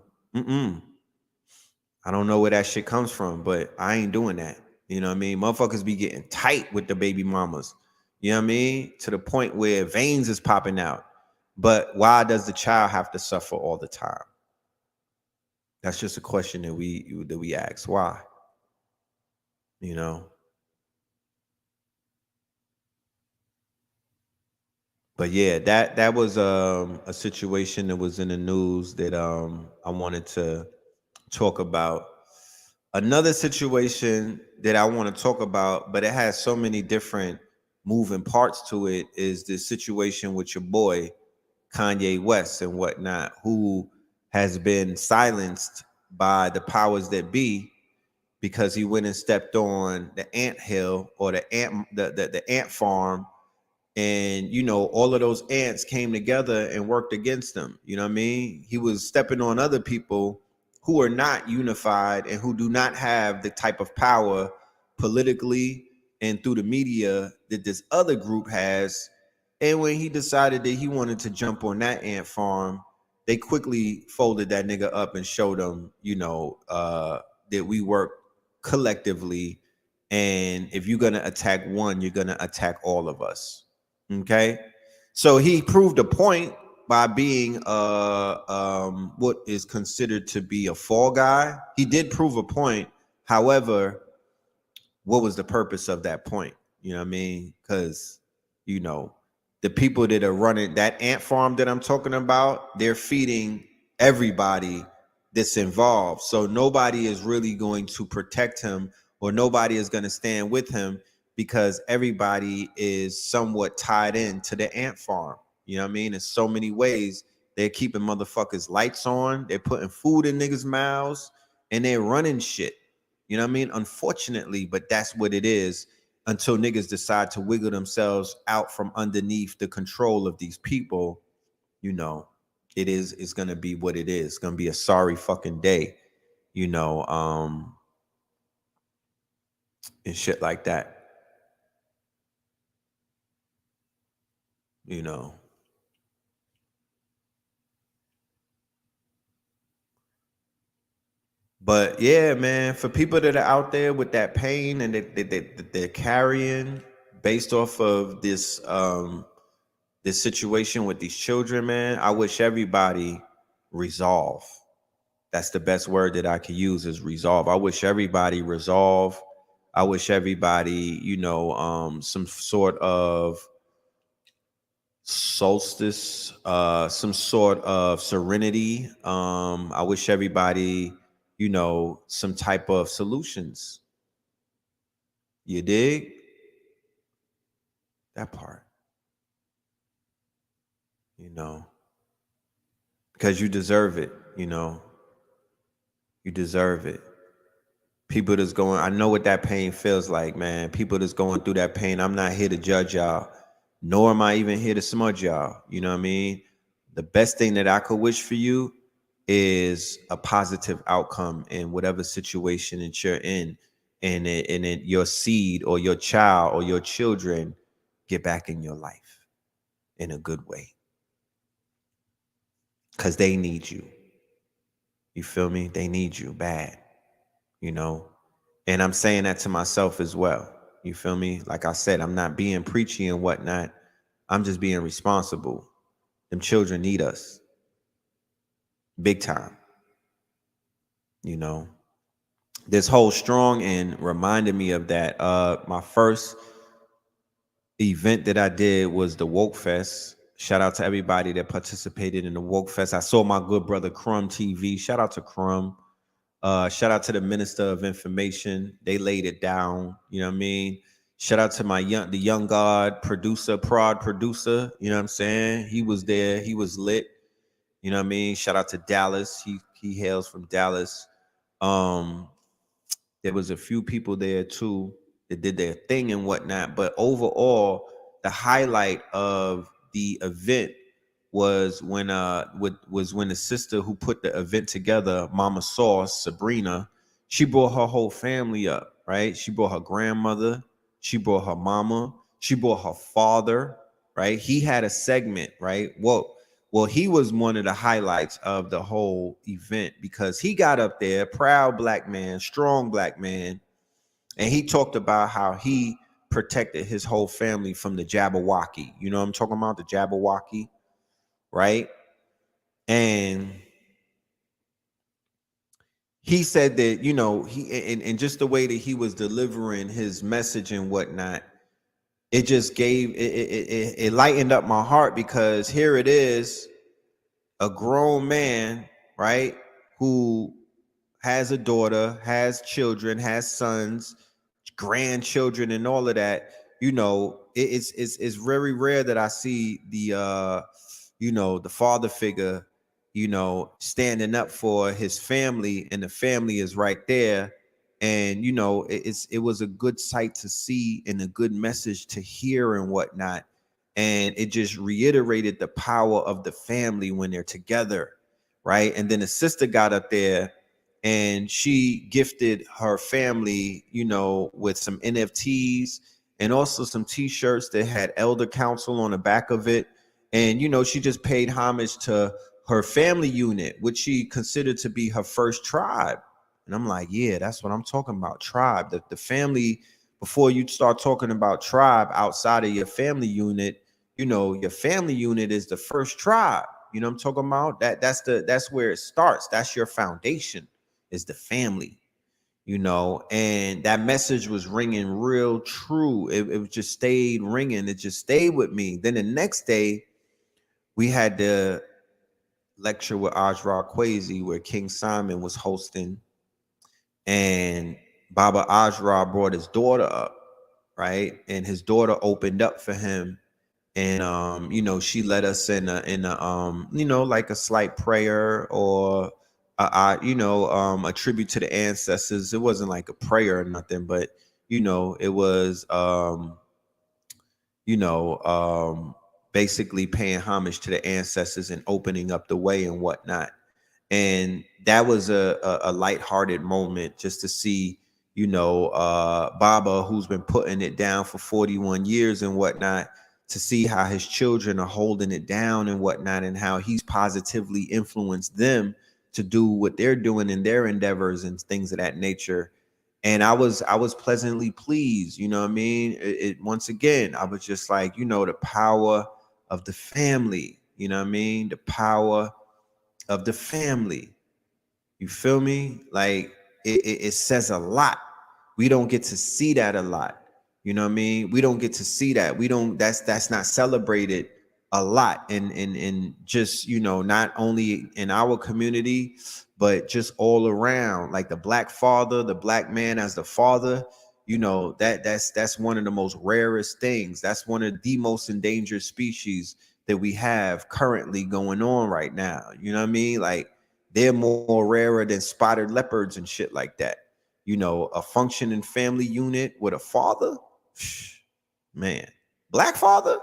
I don't know where that shit comes from, but I ain't doing that. You know what I mean? Motherfuckers be getting tight with the baby mamas. You know what I mean? To the point where veins is popping out. But why does the child have to suffer all the time? That's just a question that we ask. Why? You know? But yeah, that was a situation that was in the news that I wanted to talk about. Another situation that I want to talk about, but it has so many different moving parts to it, is the situation with your boy Kanye West and whatnot, who has been silenced by the powers that be because he went and stepped on the ant hill or the ant farm, and you know all of those ants came together and worked against him. You know what I mean? He was stepping on other people who are not unified and who do not have the type of power politically and through the media that this other group has. And when he decided that he wanted to jump on that ant farm, they quickly folded that nigga up and showed him, you know, that we work collectively, and if you're gonna attack one, you're gonna attack all of us. Okay, so he proved a point by being what is considered to be a fall guy. He did prove a point. However, what was the purpose of that point? You know what I mean? Because, you know, the people that are running that ant farm that I'm talking about, they're feeding everybody that's involved. So nobody is really going to protect him, or nobody is going to stand with him, because everybody is somewhat tied in to the ant farm. You know what I mean? In so many ways, they're keeping motherfuckers lights on. They're putting food in niggas' mouths, and they're running shit. You know what I mean? Unfortunately, but that's what it is, until niggas decide to wiggle themselves out from underneath the control of these people. You know, it's going to be what it is. It's going to be a sorry fucking day, you know, and shit like that. You know. But yeah, man, for people that are out there with that pain and that they're carrying based off of this this situation with these children, man, I wish everybody resolve. That's the best word that I can use, is resolve. I wish everybody resolve. I wish everybody, you know, some sort of solstice, some sort of serenity. I wish everybody, you know, some type of solutions. You dig? That part. You know, because you deserve it, you know. You deserve it. People that's going, I know what that pain feels like, man. People that's going through that pain, I'm not here to judge y'all, nor am I even here to smudge y'all. You know what I mean? The best thing that I could wish for you is a positive outcome in whatever situation that you're in, and your seed or your child or your children get back in your life in a good way, because they need you. You feel me? They need you bad, you know? And I'm saying that to myself as well. You feel me? Like I said, I'm not being preachy and whatnot. I'm just being responsible. Them children need us. Big time. You know? This whole strong end reminded me of that. My first event that I did was the Woke Fest. Shout out to everybody that participated in the Woke Fest. I saw my good brother Crumb TV. Shout out to Crumb. Shout out to the Minister of Information. They laid it down. You know what I mean? Shout out to the young God producer, prod producer. You know what I'm saying? He was there. He was lit. You know what I mean? Shout out to Dallas. He hails from Dallas. There was a few people there too that did their thing and whatnot. But overall, the highlight of the event was when the sister who put the event together, Mama Sauce, Sabrina, she brought her whole family up, right? She brought her grandmother, she brought her mama, she brought her father, right? He had a segment, right? Whoa, well, he was one of the highlights of the whole event because he got up there, proud black man, strong black man, and he talked about how he protected his whole family from the Jabberwocky. You know what I'm talking about? The Jabberwocky, right? And he said that, you know, and just the way that he was delivering his message and whatnot, it just gave it lightened up my heart, because here it is, a grown man, right, who has a daughter, has children, has sons, grandchildren, and all of that. You know, it's very rare that I see the you know, the father figure, you know, standing up for his family, and the family is right there. And you know, it was a good sight to see and a good message to hear and whatnot. And it just reiterated the power of the family when they're together, right? And then the sister got up there and she gifted her family, you know, with some NFTs and also some t-shirts that had elder council on the back of it. And, you know, she just paid homage to her family unit, which she considered to be her first tribe. And I'm like, yeah, that's what I'm talking about. Tribe, the family. Before you start talking about tribe outside of your family unit, you know, your family unit is the first tribe. You know what I'm talking about? That's where it starts. That's your foundation, is the family, you know. And that message was ringing real true. It just stayed ringing. It just stayed with me. Then the next day, we had the lecture with Ajra Kwesi where King Simon was hosting, and Baba Ajra brought his daughter up, right? And his daughter opened up for him. And you know, she led us in a you know, like a slight prayer, or you know, a tribute to the ancestors. It wasn't like a prayer or nothing, but you know, it was you know, basically paying homage to the ancestors and opening up the way and whatnot. And that was a lighthearted moment, just to see, you know, Baba, who's been putting it down for 41 years and whatnot, to see how his children are holding it down and whatnot, and how he's positively influenced them to do what they're doing in their endeavors and things of that nature. And I was pleasantly pleased, you know what I mean? Once again, I was just like, you know, the power of the family, you know what I mean? The power of the family. You feel me? Like it says a lot. We don't get to see that a lot. You know what I mean? We don't get to see that. We don't, that's not celebrated a lot. And just, you know, not only in our community, but just all around. Like the black father, the black man as the father, you know, that's one of the most rarest things. That's one of the most endangered species that we have currently going on right now. You know what I mean? Like, they're more rarer than spotted leopards and shit like that. You know, a functioning family unit with a father, man, black father,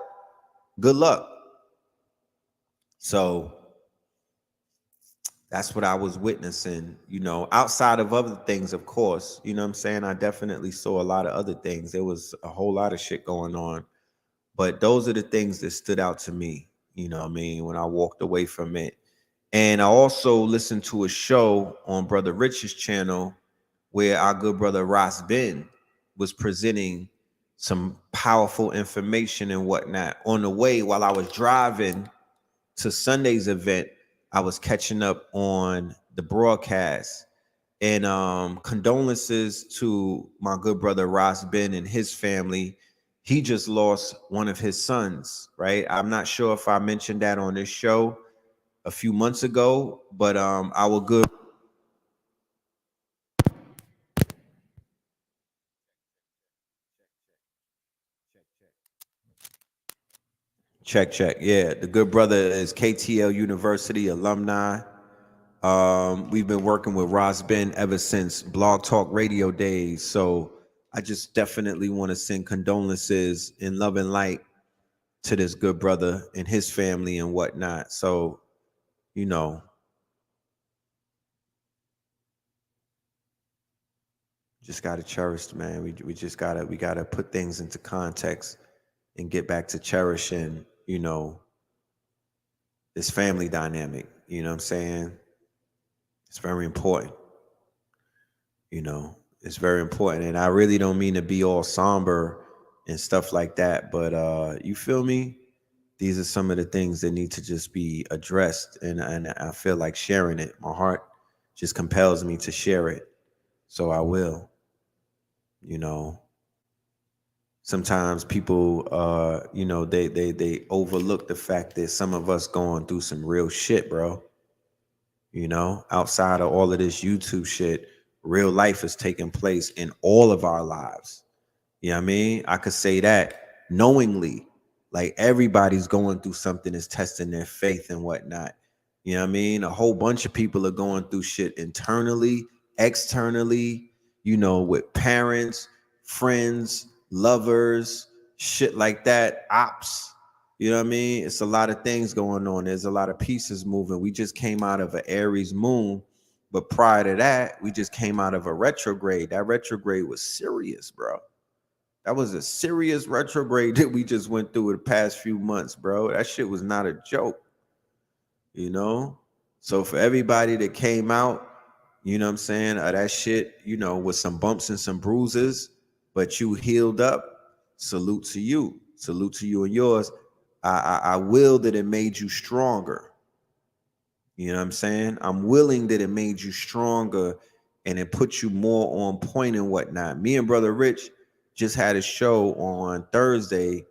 good luck. So that's what I was witnessing, you know, outside of other things, of course. You know what I'm saying? I definitely saw a lot of other things. There was a whole lot of shit going on. But those are the things that stood out to me, you know what I mean, when I walked away from it. And I also listened to a show on Brother Rich's channel where our good brother Ross Ben was presenting some powerful information and whatnot. On the way, while I was driving to Sunday's event, I was catching up on the broadcast. And condolences to my good brother Ross Ben and his family. He just lost one of his sons, right? I'm not sure if I mentioned that on this show a few months ago, but our good check. Yeah, the good brother is KTL University alumni. We've been working with Ross Ben ever since Blog Talk Radio days. So I just definitely want to send condolences and love and light to this good brother and his family and whatnot. So, you know, just gotta cherish, man. We just gotta put things into context and get back to cherishing, you know, this family dynamic. You know what I'm saying? It's very important. You know, it's very important. And I really don't mean to be all somber and stuff like that, but you feel me? These are some of the things that need to just be addressed, and I feel like sharing it. My heart just compels me to share it, so I will. You know, sometimes people, you know, they overlook the fact that some of us going through some real shit, bro. You know, outside of all of this YouTube shit, real life is taking place in all of our lives. You know what I mean? I could say that knowingly, like everybody's going through something that's testing their faith and whatnot. You know what I mean? A whole bunch of people are going through shit internally, externally, you know, with parents, friends, lovers, shit like that, ops. You know what I mean? It's a lot of things going on. There's a lot of pieces moving. We just came out of an Aries moon, but prior to that, we just came out of a retrograde. That retrograde was serious, bro. That was a serious retrograde that we just went through the past few months, bro. That shit was not a joke, you know? So for everybody that came out, you know what I'm saying, that shit, you know, with some bumps and some bruises, but you healed up, salute to you. Salute to you and yours. I will that it made you stronger. You know what I'm saying? I'm willing that it made you stronger and it put you more on point and whatnot. Me and Brother Rich just had a show on Thursday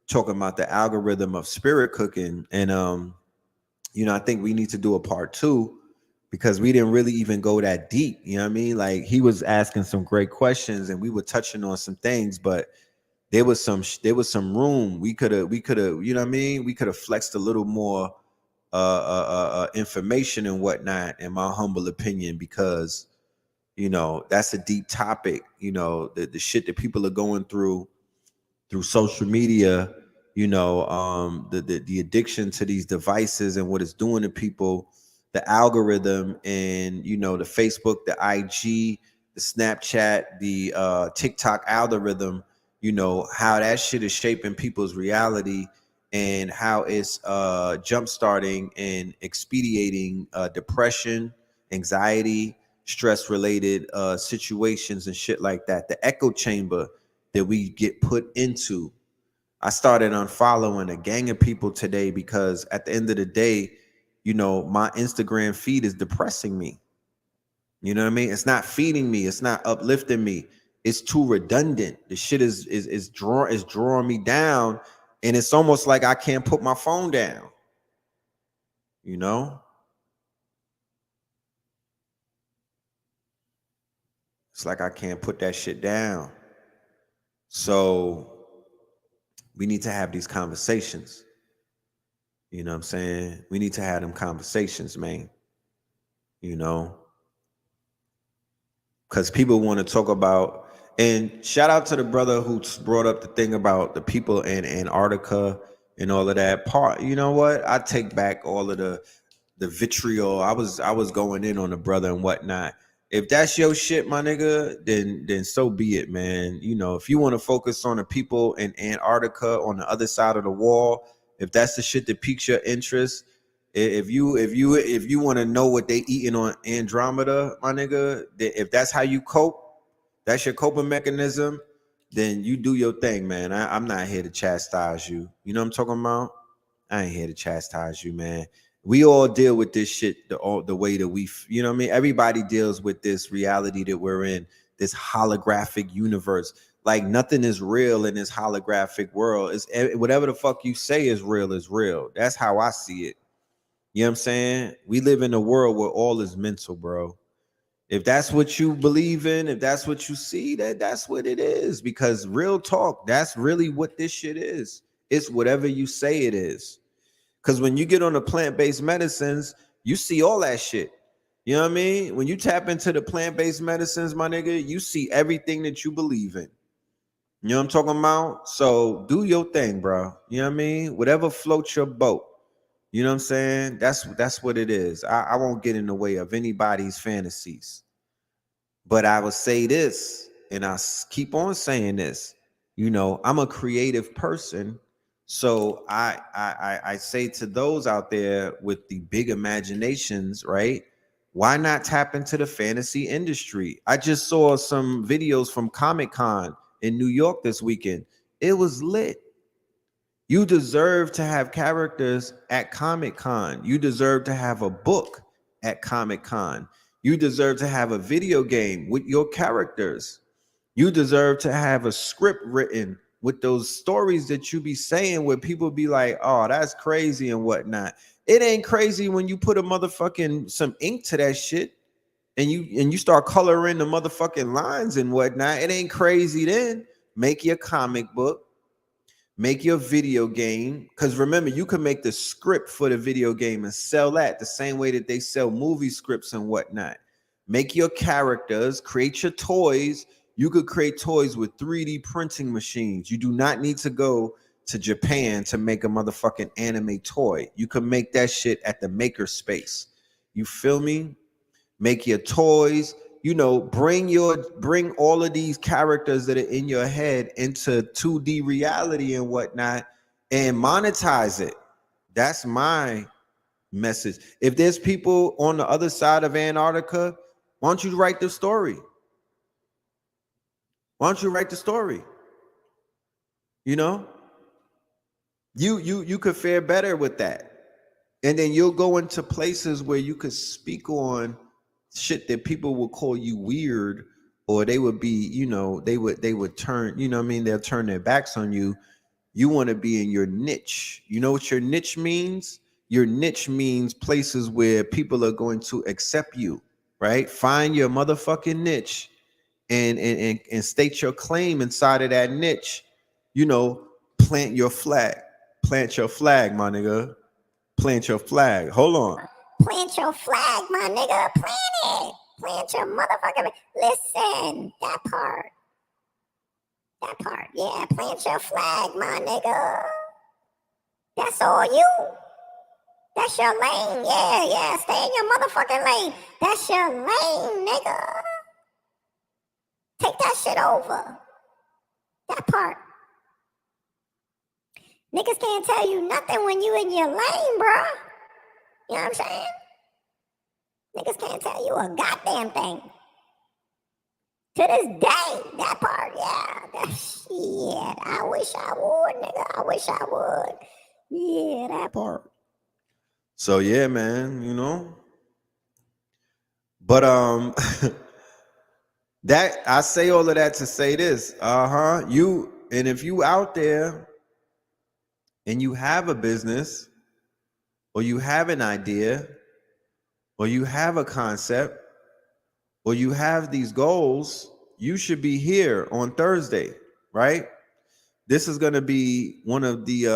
talking about the algorithm of spirit cooking. And you know, I think we need to do a part 2 because we didn't really even go that deep. You know what I mean? Like he was asking some great questions and we were touching on some things, but there was some room. We could have, you know what I mean? We could have flexed a little more information and whatnot, in my humble opinion, because you know that's a deep topic. You know, the shit that people are going through social media. You know, the addiction to these devices and what it's doing to people, the algorithm, and you know the Facebook, the IG, the Snapchat, the TikTok algorithm. You know how that shit is shaping people's reality and how it's jump starting and expediting depression, anxiety, stress related situations and shit like that. The echo chamber that we get put into. I started unfollowing a gang of people today because at the end of the day, you know, my Instagram feed is depressing me. You know what I mean? It's not feeding me. It's not uplifting me. It's too redundant. The shit is drawing me down, and it's almost like I can't put my phone down. You know? It's like I can't put that shit down. So we need to have these conversations. You know what I'm saying? We need to have them conversations, man. You know? Because people want to talk about, and shout out to the brother who brought up the thing about the people in Antarctica and all of that part. You know what? I take back all of the vitriol. I was going in on the brother and whatnot. If that's your shit, my nigga, then so be it, man. You know, if you want to focus on the people in Antarctica on the other side of the wall, if that's the shit that piques your interest, if you want to know what they eating on Andromeda, my nigga, if that's how you cope, that's your coping mechanism, then you do your thing, man. I'm not here to chastise you. You know what I'm talking about? I ain't here to chastise you, man. We all deal with this shit the way that you know what I mean? Everybody deals with this reality that we're in, this holographic universe. Like nothing is real in this holographic world. It's whatever the fuck you say is real is real. That's how I see it. You know what I'm saying? We live in a world where all is mental, bro. If that's what you believe in, if that's what you see, that's what it is. Because real talk, that's really what this shit is. It's whatever you say it is. Because when you get on the plant-based medicines, you see all that shit. You know what I mean? When you tap into the plant-based medicines, my nigga, you see everything that you believe in. You know what I'm talking about? So do your thing, bro. You know what I mean? Whatever floats your boat. You know what I'm saying? That's what it is. I won't get in the way of anybody's fantasies. But I would say this, and I keep on saying this. You know, I'm a creative person So I say to those out there with the big imaginations, right? Why not tap into the fantasy industry? I just saw some videos from Comic-Con in New York this weekend. It was lit. You deserve to have characters at Comic-Con. You deserve to have a book at Comic-Con. You deserve to have a video game with your characters. You deserve to have a script written with those stories that you be saying where people be like, oh, that's crazy and whatnot. It ain't crazy when you put a motherfucking some ink to that shit and you start coloring the motherfucking lines and whatnot. It ain't crazy then. Make your comic book. Make your video game, because remember, you can make the script for the video game and sell that the same way that they sell movie scripts and whatnot. Make your characters, create your toys. You could create toys with 3D printing machines. You do not need to go to Japan to make a motherfucking anime toy. You can make that shit at the maker space. You feel me? Make your toys. You know, bring all of these characters that are in your head into 2D reality and whatnot and monetize it. That's my message. If there's people on the other side of Antarctica, why don't you write the story? Why don't you write the story? You know, you could fare better with that. And then you'll go into places where you could speak on shit that people will call you weird, or they would be, you know, they would turn, you know what I mean? They'll turn their backs on you. You want to be in your niche. You know what your niche means? Your niche means places where people are going to accept you, right? Find your motherfucking niche and state your claim inside of that niche. You know, plant your flag. Plant your flag, my nigga. Plant your flag. Hold on. Plant your flag, my nigga. Plant it. Plant your motherfucking. Listen, that part. That part. Yeah, plant your flag, my nigga. That's all you. That's your lane. Yeah. Stay in your motherfucking lane. That's your lane, nigga. Take that shit over. That part. Niggas can't tell you nothing when you in your lane, bro. You know what I'm saying? Niggas can't tell you a goddamn thing. To this day, that part, yeah. That shit. I wish I would, nigga. I wish I would. Yeah, that part. So yeah, man, you know. But that I say all of that to say this. You, and if you out there and you have a business, or you have an idea, or you have a concept, or you have these goals, you should be here on Thursday, right? This is going to be one of the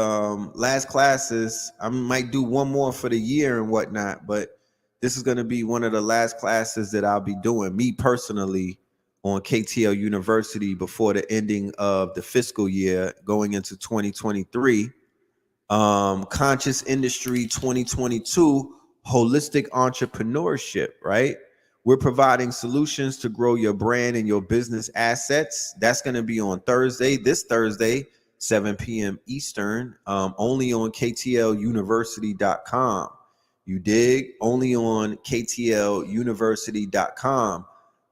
last classes. I might do one more for the year and whatnot, but this is going to be one of the last classes that I'll be doing, me personally, on KTL University before the ending of the fiscal year going into 2023. Conscious Industry 2022, holistic entrepreneurship, right? We're providing solutions to grow your brand and your business assets. That's going to be on this Thursday, 7 p.m. Eastern, only on KTLUniversity.com. You dig? Only on KTLUniversity.com.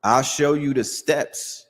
I'll show you the steps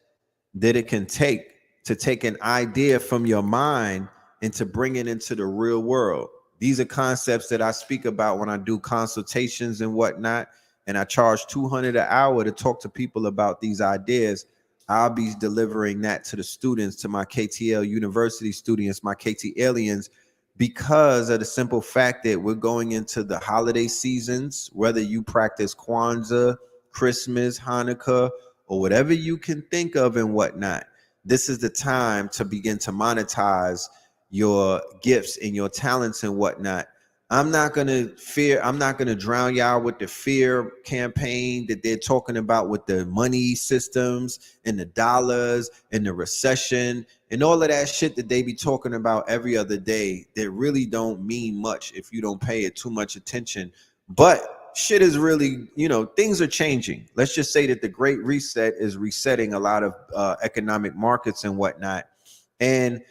that it can take to take an idea from your mind and to bring it into the real world. These are concepts that I speak about when I do consultations and whatnot, and I charge $200 an hour to talk to people about these ideas. I'll be delivering that to the students, to my KTL University students, my KT aliens, because of the simple fact that we're going into the holiday seasons, whether you practice Kwanzaa, Christmas, Hanukkah, or whatever you can think of and whatnot. This is the time to begin to monetize your gifts and your talents and whatnot. I'm not going to drown y'all with the fear campaign that they're talking about with the money systems and the dollars and the recession and all of that shit that they be talking about every other day that really don't mean much if you don't pay it too much attention. But shit is really, you know, things are changing. Let's just say that the Great Reset is resetting a lot of economic markets and whatnot. And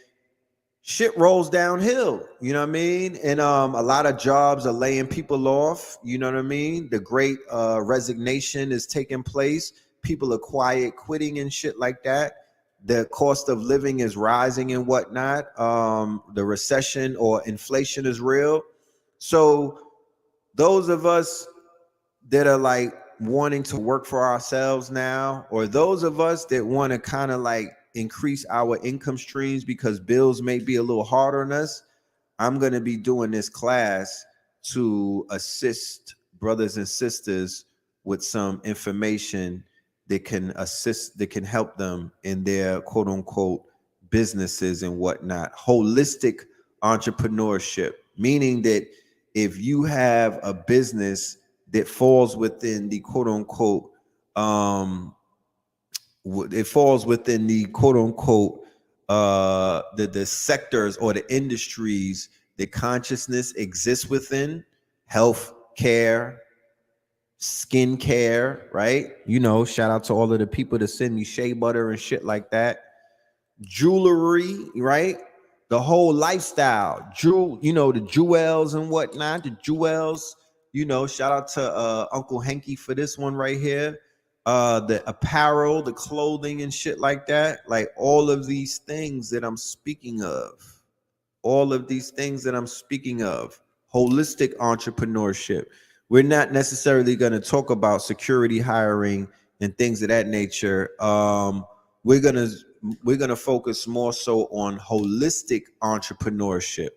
shit rolls downhill. You know what I mean? And a lot of jobs are laying people off. You know what I mean? The great resignation is taking place. People are quiet quitting and shit like that. The cost of living is rising and whatnot. The recession or inflation is real. So those of us that are like wanting to work for ourselves now, or those of us that want to kind of like increase our income streams because bills may be a little hard on us, I'm going to be doing this class to assist brothers and sisters with some information that can assist, that can help them in their quote unquote businesses and whatnot. Holistic entrepreneurship, meaning that if you have a business that falls within the quote unquote, it falls within the quote unquote, the sectors or the industries that consciousness exists within, health care, skin care, right? You know, shout out to all of the people that send me shea butter and shit like that. Jewelry, right? The whole lifestyle, you know, the jewels and whatnot, the jewels, you know, shout out to Uncle Henky for this one right here. The apparel, the clothing and shit like that, like all of these things that I'm speaking of, holistic entrepreneurship. We're not necessarily going to talk about security hiring and things of that nature. We're gonna focus more so on holistic entrepreneurship,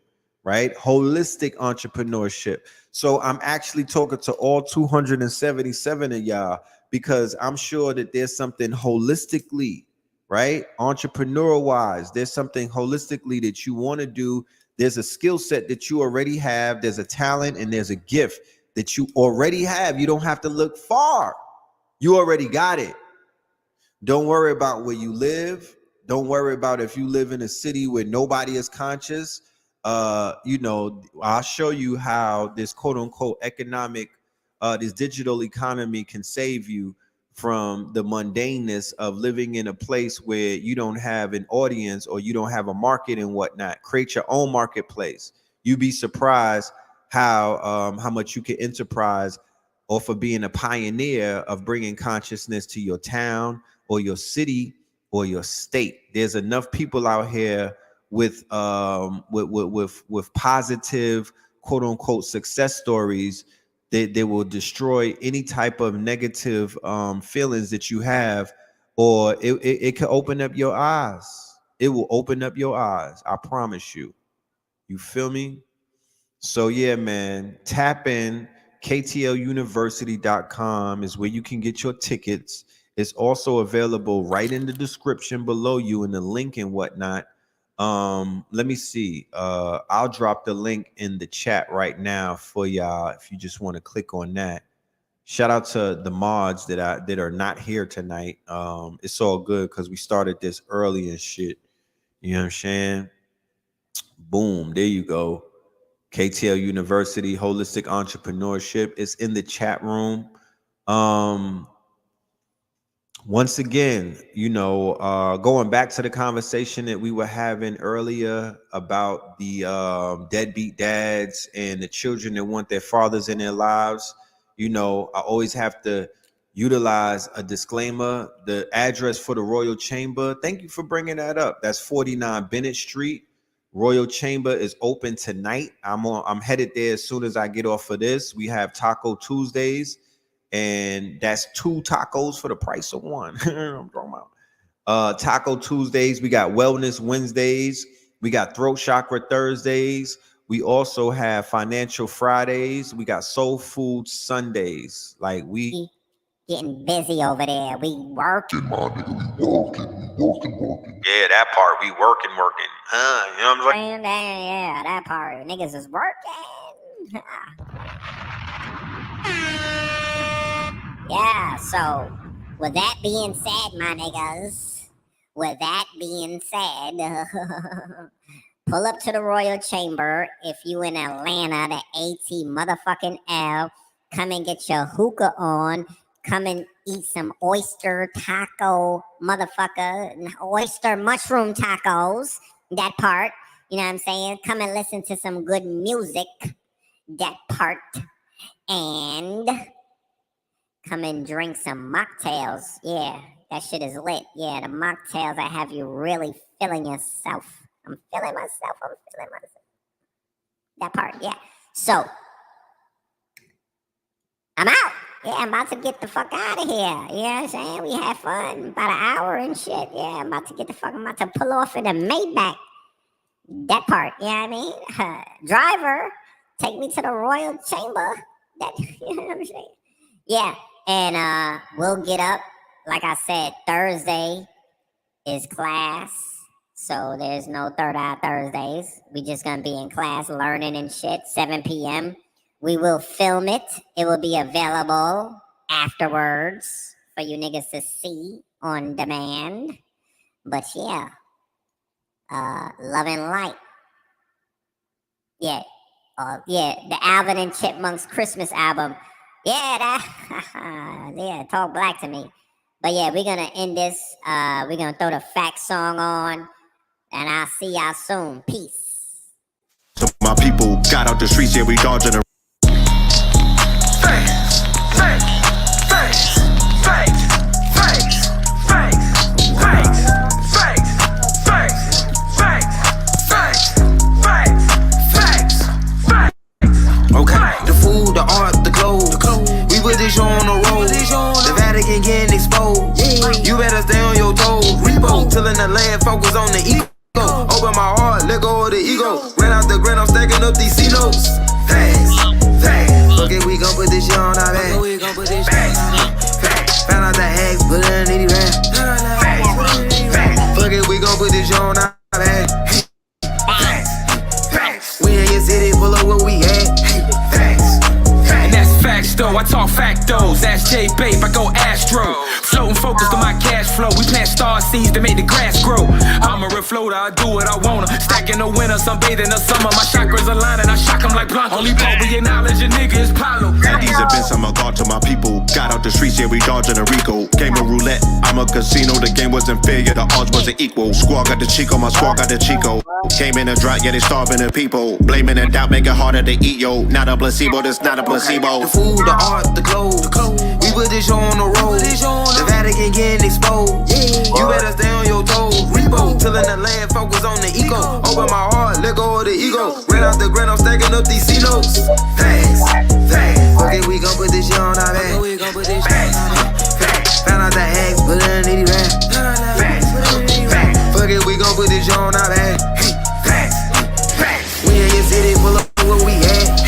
right? Holistic entrepreneurship. So I'm actually talking to all 277 of y'all because I'm sure that there's something holistically, right? Entrepreneurial wise, there's something holistically that you want to do. There's a skill set that you already have. There's a talent and there's a gift that you already have. You don't have to look far. You already got it. Don't worry about where you live. Don't worry about if you live in a city where nobody is conscious. You know, I'll show you how this quote unquote economic, this digital economy can save you from the mundaneness of living in a place where you don't have an audience or you don't have a market and whatnot. Create your own marketplace. You'd be surprised how much you can enterprise off of being a pioneer of bringing consciousness to your town or your city or your state. There's enough people out here with positive quote unquote success stories that they will destroy any type of negative feelings that you have, or it can open up your eyes. It will open up your eyes. I promise you. You feel me? So yeah, man, tap in. KTLUniversity.com is where you can get your tickets. It's also available right in the description below you in the link and whatnot. Let me see. I'll drop the link in the chat right now for y'all if you just want to click on that. Shout out to the mods that are not here tonight. It's all good because we started this early and shit. You know what I'm saying? Boom, there you go. KTL University, Holistic Entrepreneurship is in the chat room. Once again, you know, going back to the conversation that we were having earlier about the deadbeat dads and the children that want their fathers in their lives, you know, I always have to utilize a disclaimer. The address for the Royal Chamber, thank you for bringing that up. That's 49 Bennett Street. Royal Chamber is open tonight. I'm headed there as soon as I get off of this. We have Taco Tuesdays, and that's 2 tacos for the price of 1. I'm talking about Taco Tuesdays. We got Wellness Wednesdays. We got Throat Chakra Thursdays. We also have Financial Fridays. We got Soul Food Sundays. Like we Getting busy over there. We working. My nigga, we working. Yeah, that part. We working. Huh? You know what I'm saying? Yeah, that part. Niggas is working. Yeah, so with that being said, my niggas, pull up to the Royal Chamber if you in Atlanta, the AT motherfucking L. Come and get your hookah on. Come and eat some oyster taco, motherfucker, oyster mushroom tacos, that part. You know what I'm saying? Come and listen to some good music. That part. And come and drink some mocktails. Yeah, that shit is lit. Yeah, the mocktails that have you really feeling yourself. I'm feeling myself. That part, yeah. So, I'm out. Yeah, I'm about to get the fuck out of here. You know what I'm saying? We had fun. About an hour and shit. Yeah, I'm about to get the fuck. I'm about to pull off in the Maybach. That part, you know what I mean? Driver, take me to the Royal Chamber. That, you know what I'm saying? Yeah, and we'll get up. Like I said, Thursday is class. So there's no third eye Thursdays. We just gonna be in class learning and shit, 7 p.m. We will film it. It will be available afterwards for you niggas to see on demand. But yeah, Love and Light. Yeah, the Alvin and Chipmunks Christmas album. Yeah, that, yeah, talk black to me. But yeah, we're gonna end this. We're gonna throw the fact song on, and I'll see y'all soon. Peace. So my people got out the streets, yeah, we dodging the the art, the clothes. We put this show on the road. The Vatican getting exposed. You better stay on your toes. Repo, till in the land, focus on the ego. Open my heart, let go of the ego. Ran out the grand, I'm stacking up these C-notes. Facts. Fuck it, we gon' put this shit on our back. Found out the hacks, put it in the rap. Fuck it, we gon' put this shit on our back. We in your city, pull up where we at. Facts though, I talk factos. Ask J Babe, I go Astro. Floating focused on my cash flow. We plant star seeds to make the grass grow. I'm a refloater, I do what I wanna. Stack in the winter, sunbathe in the summer. My chakras align and I shock them like Blanco. Only part we acknowledge a nigga is Pablo. At these events, I'm a god to my people. Got out the streets, yeah, we dodging a Rico. Game of roulette, I'm a casino. The game wasn't fair, yeah, the odds wasn't equal. Squad got the Chico, my squad got the Chico. Came in a drought, yeah, they starving the people. Blaming and doubt, make it harder to eat, yo. Not a placebo, this not a placebo. The food, the art, the clothes. We put this show on the road. The Vatican getting exposed. You better stay on your toes. Repo, till in the land, focus on the ego. Open my heart, let go of the ego. Ran out the grand, I'm stacking up these C-notes. Facts. Okay, we gon' put this shit on our back. Found out the hacks, put it in the rap. Fuck it, we gon' put this shit on our back. We in your city, pull up where we at.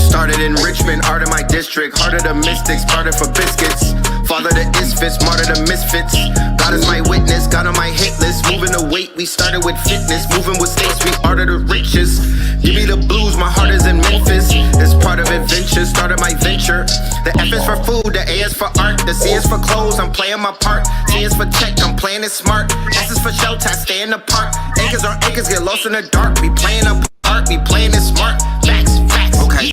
Started in Richmond, art in my district. Heart of the mystics, started for biscuits. Father the isfits, martyr the misfits. God is my witness, God on my hit list. Moving the weight, we started with fitness. Moving with states, we are the richest. Give me the blues, my heart is in Memphis. It's part of adventure, started my venture. The F is for food, the A is for art. The C is for clothes, I'm playing my part. T is for check, I'm playing it smart. S is for shelter, I stay in the park. Acres on acres, get lost in the dark. We playing a part, we playing it smart. Facts, okay.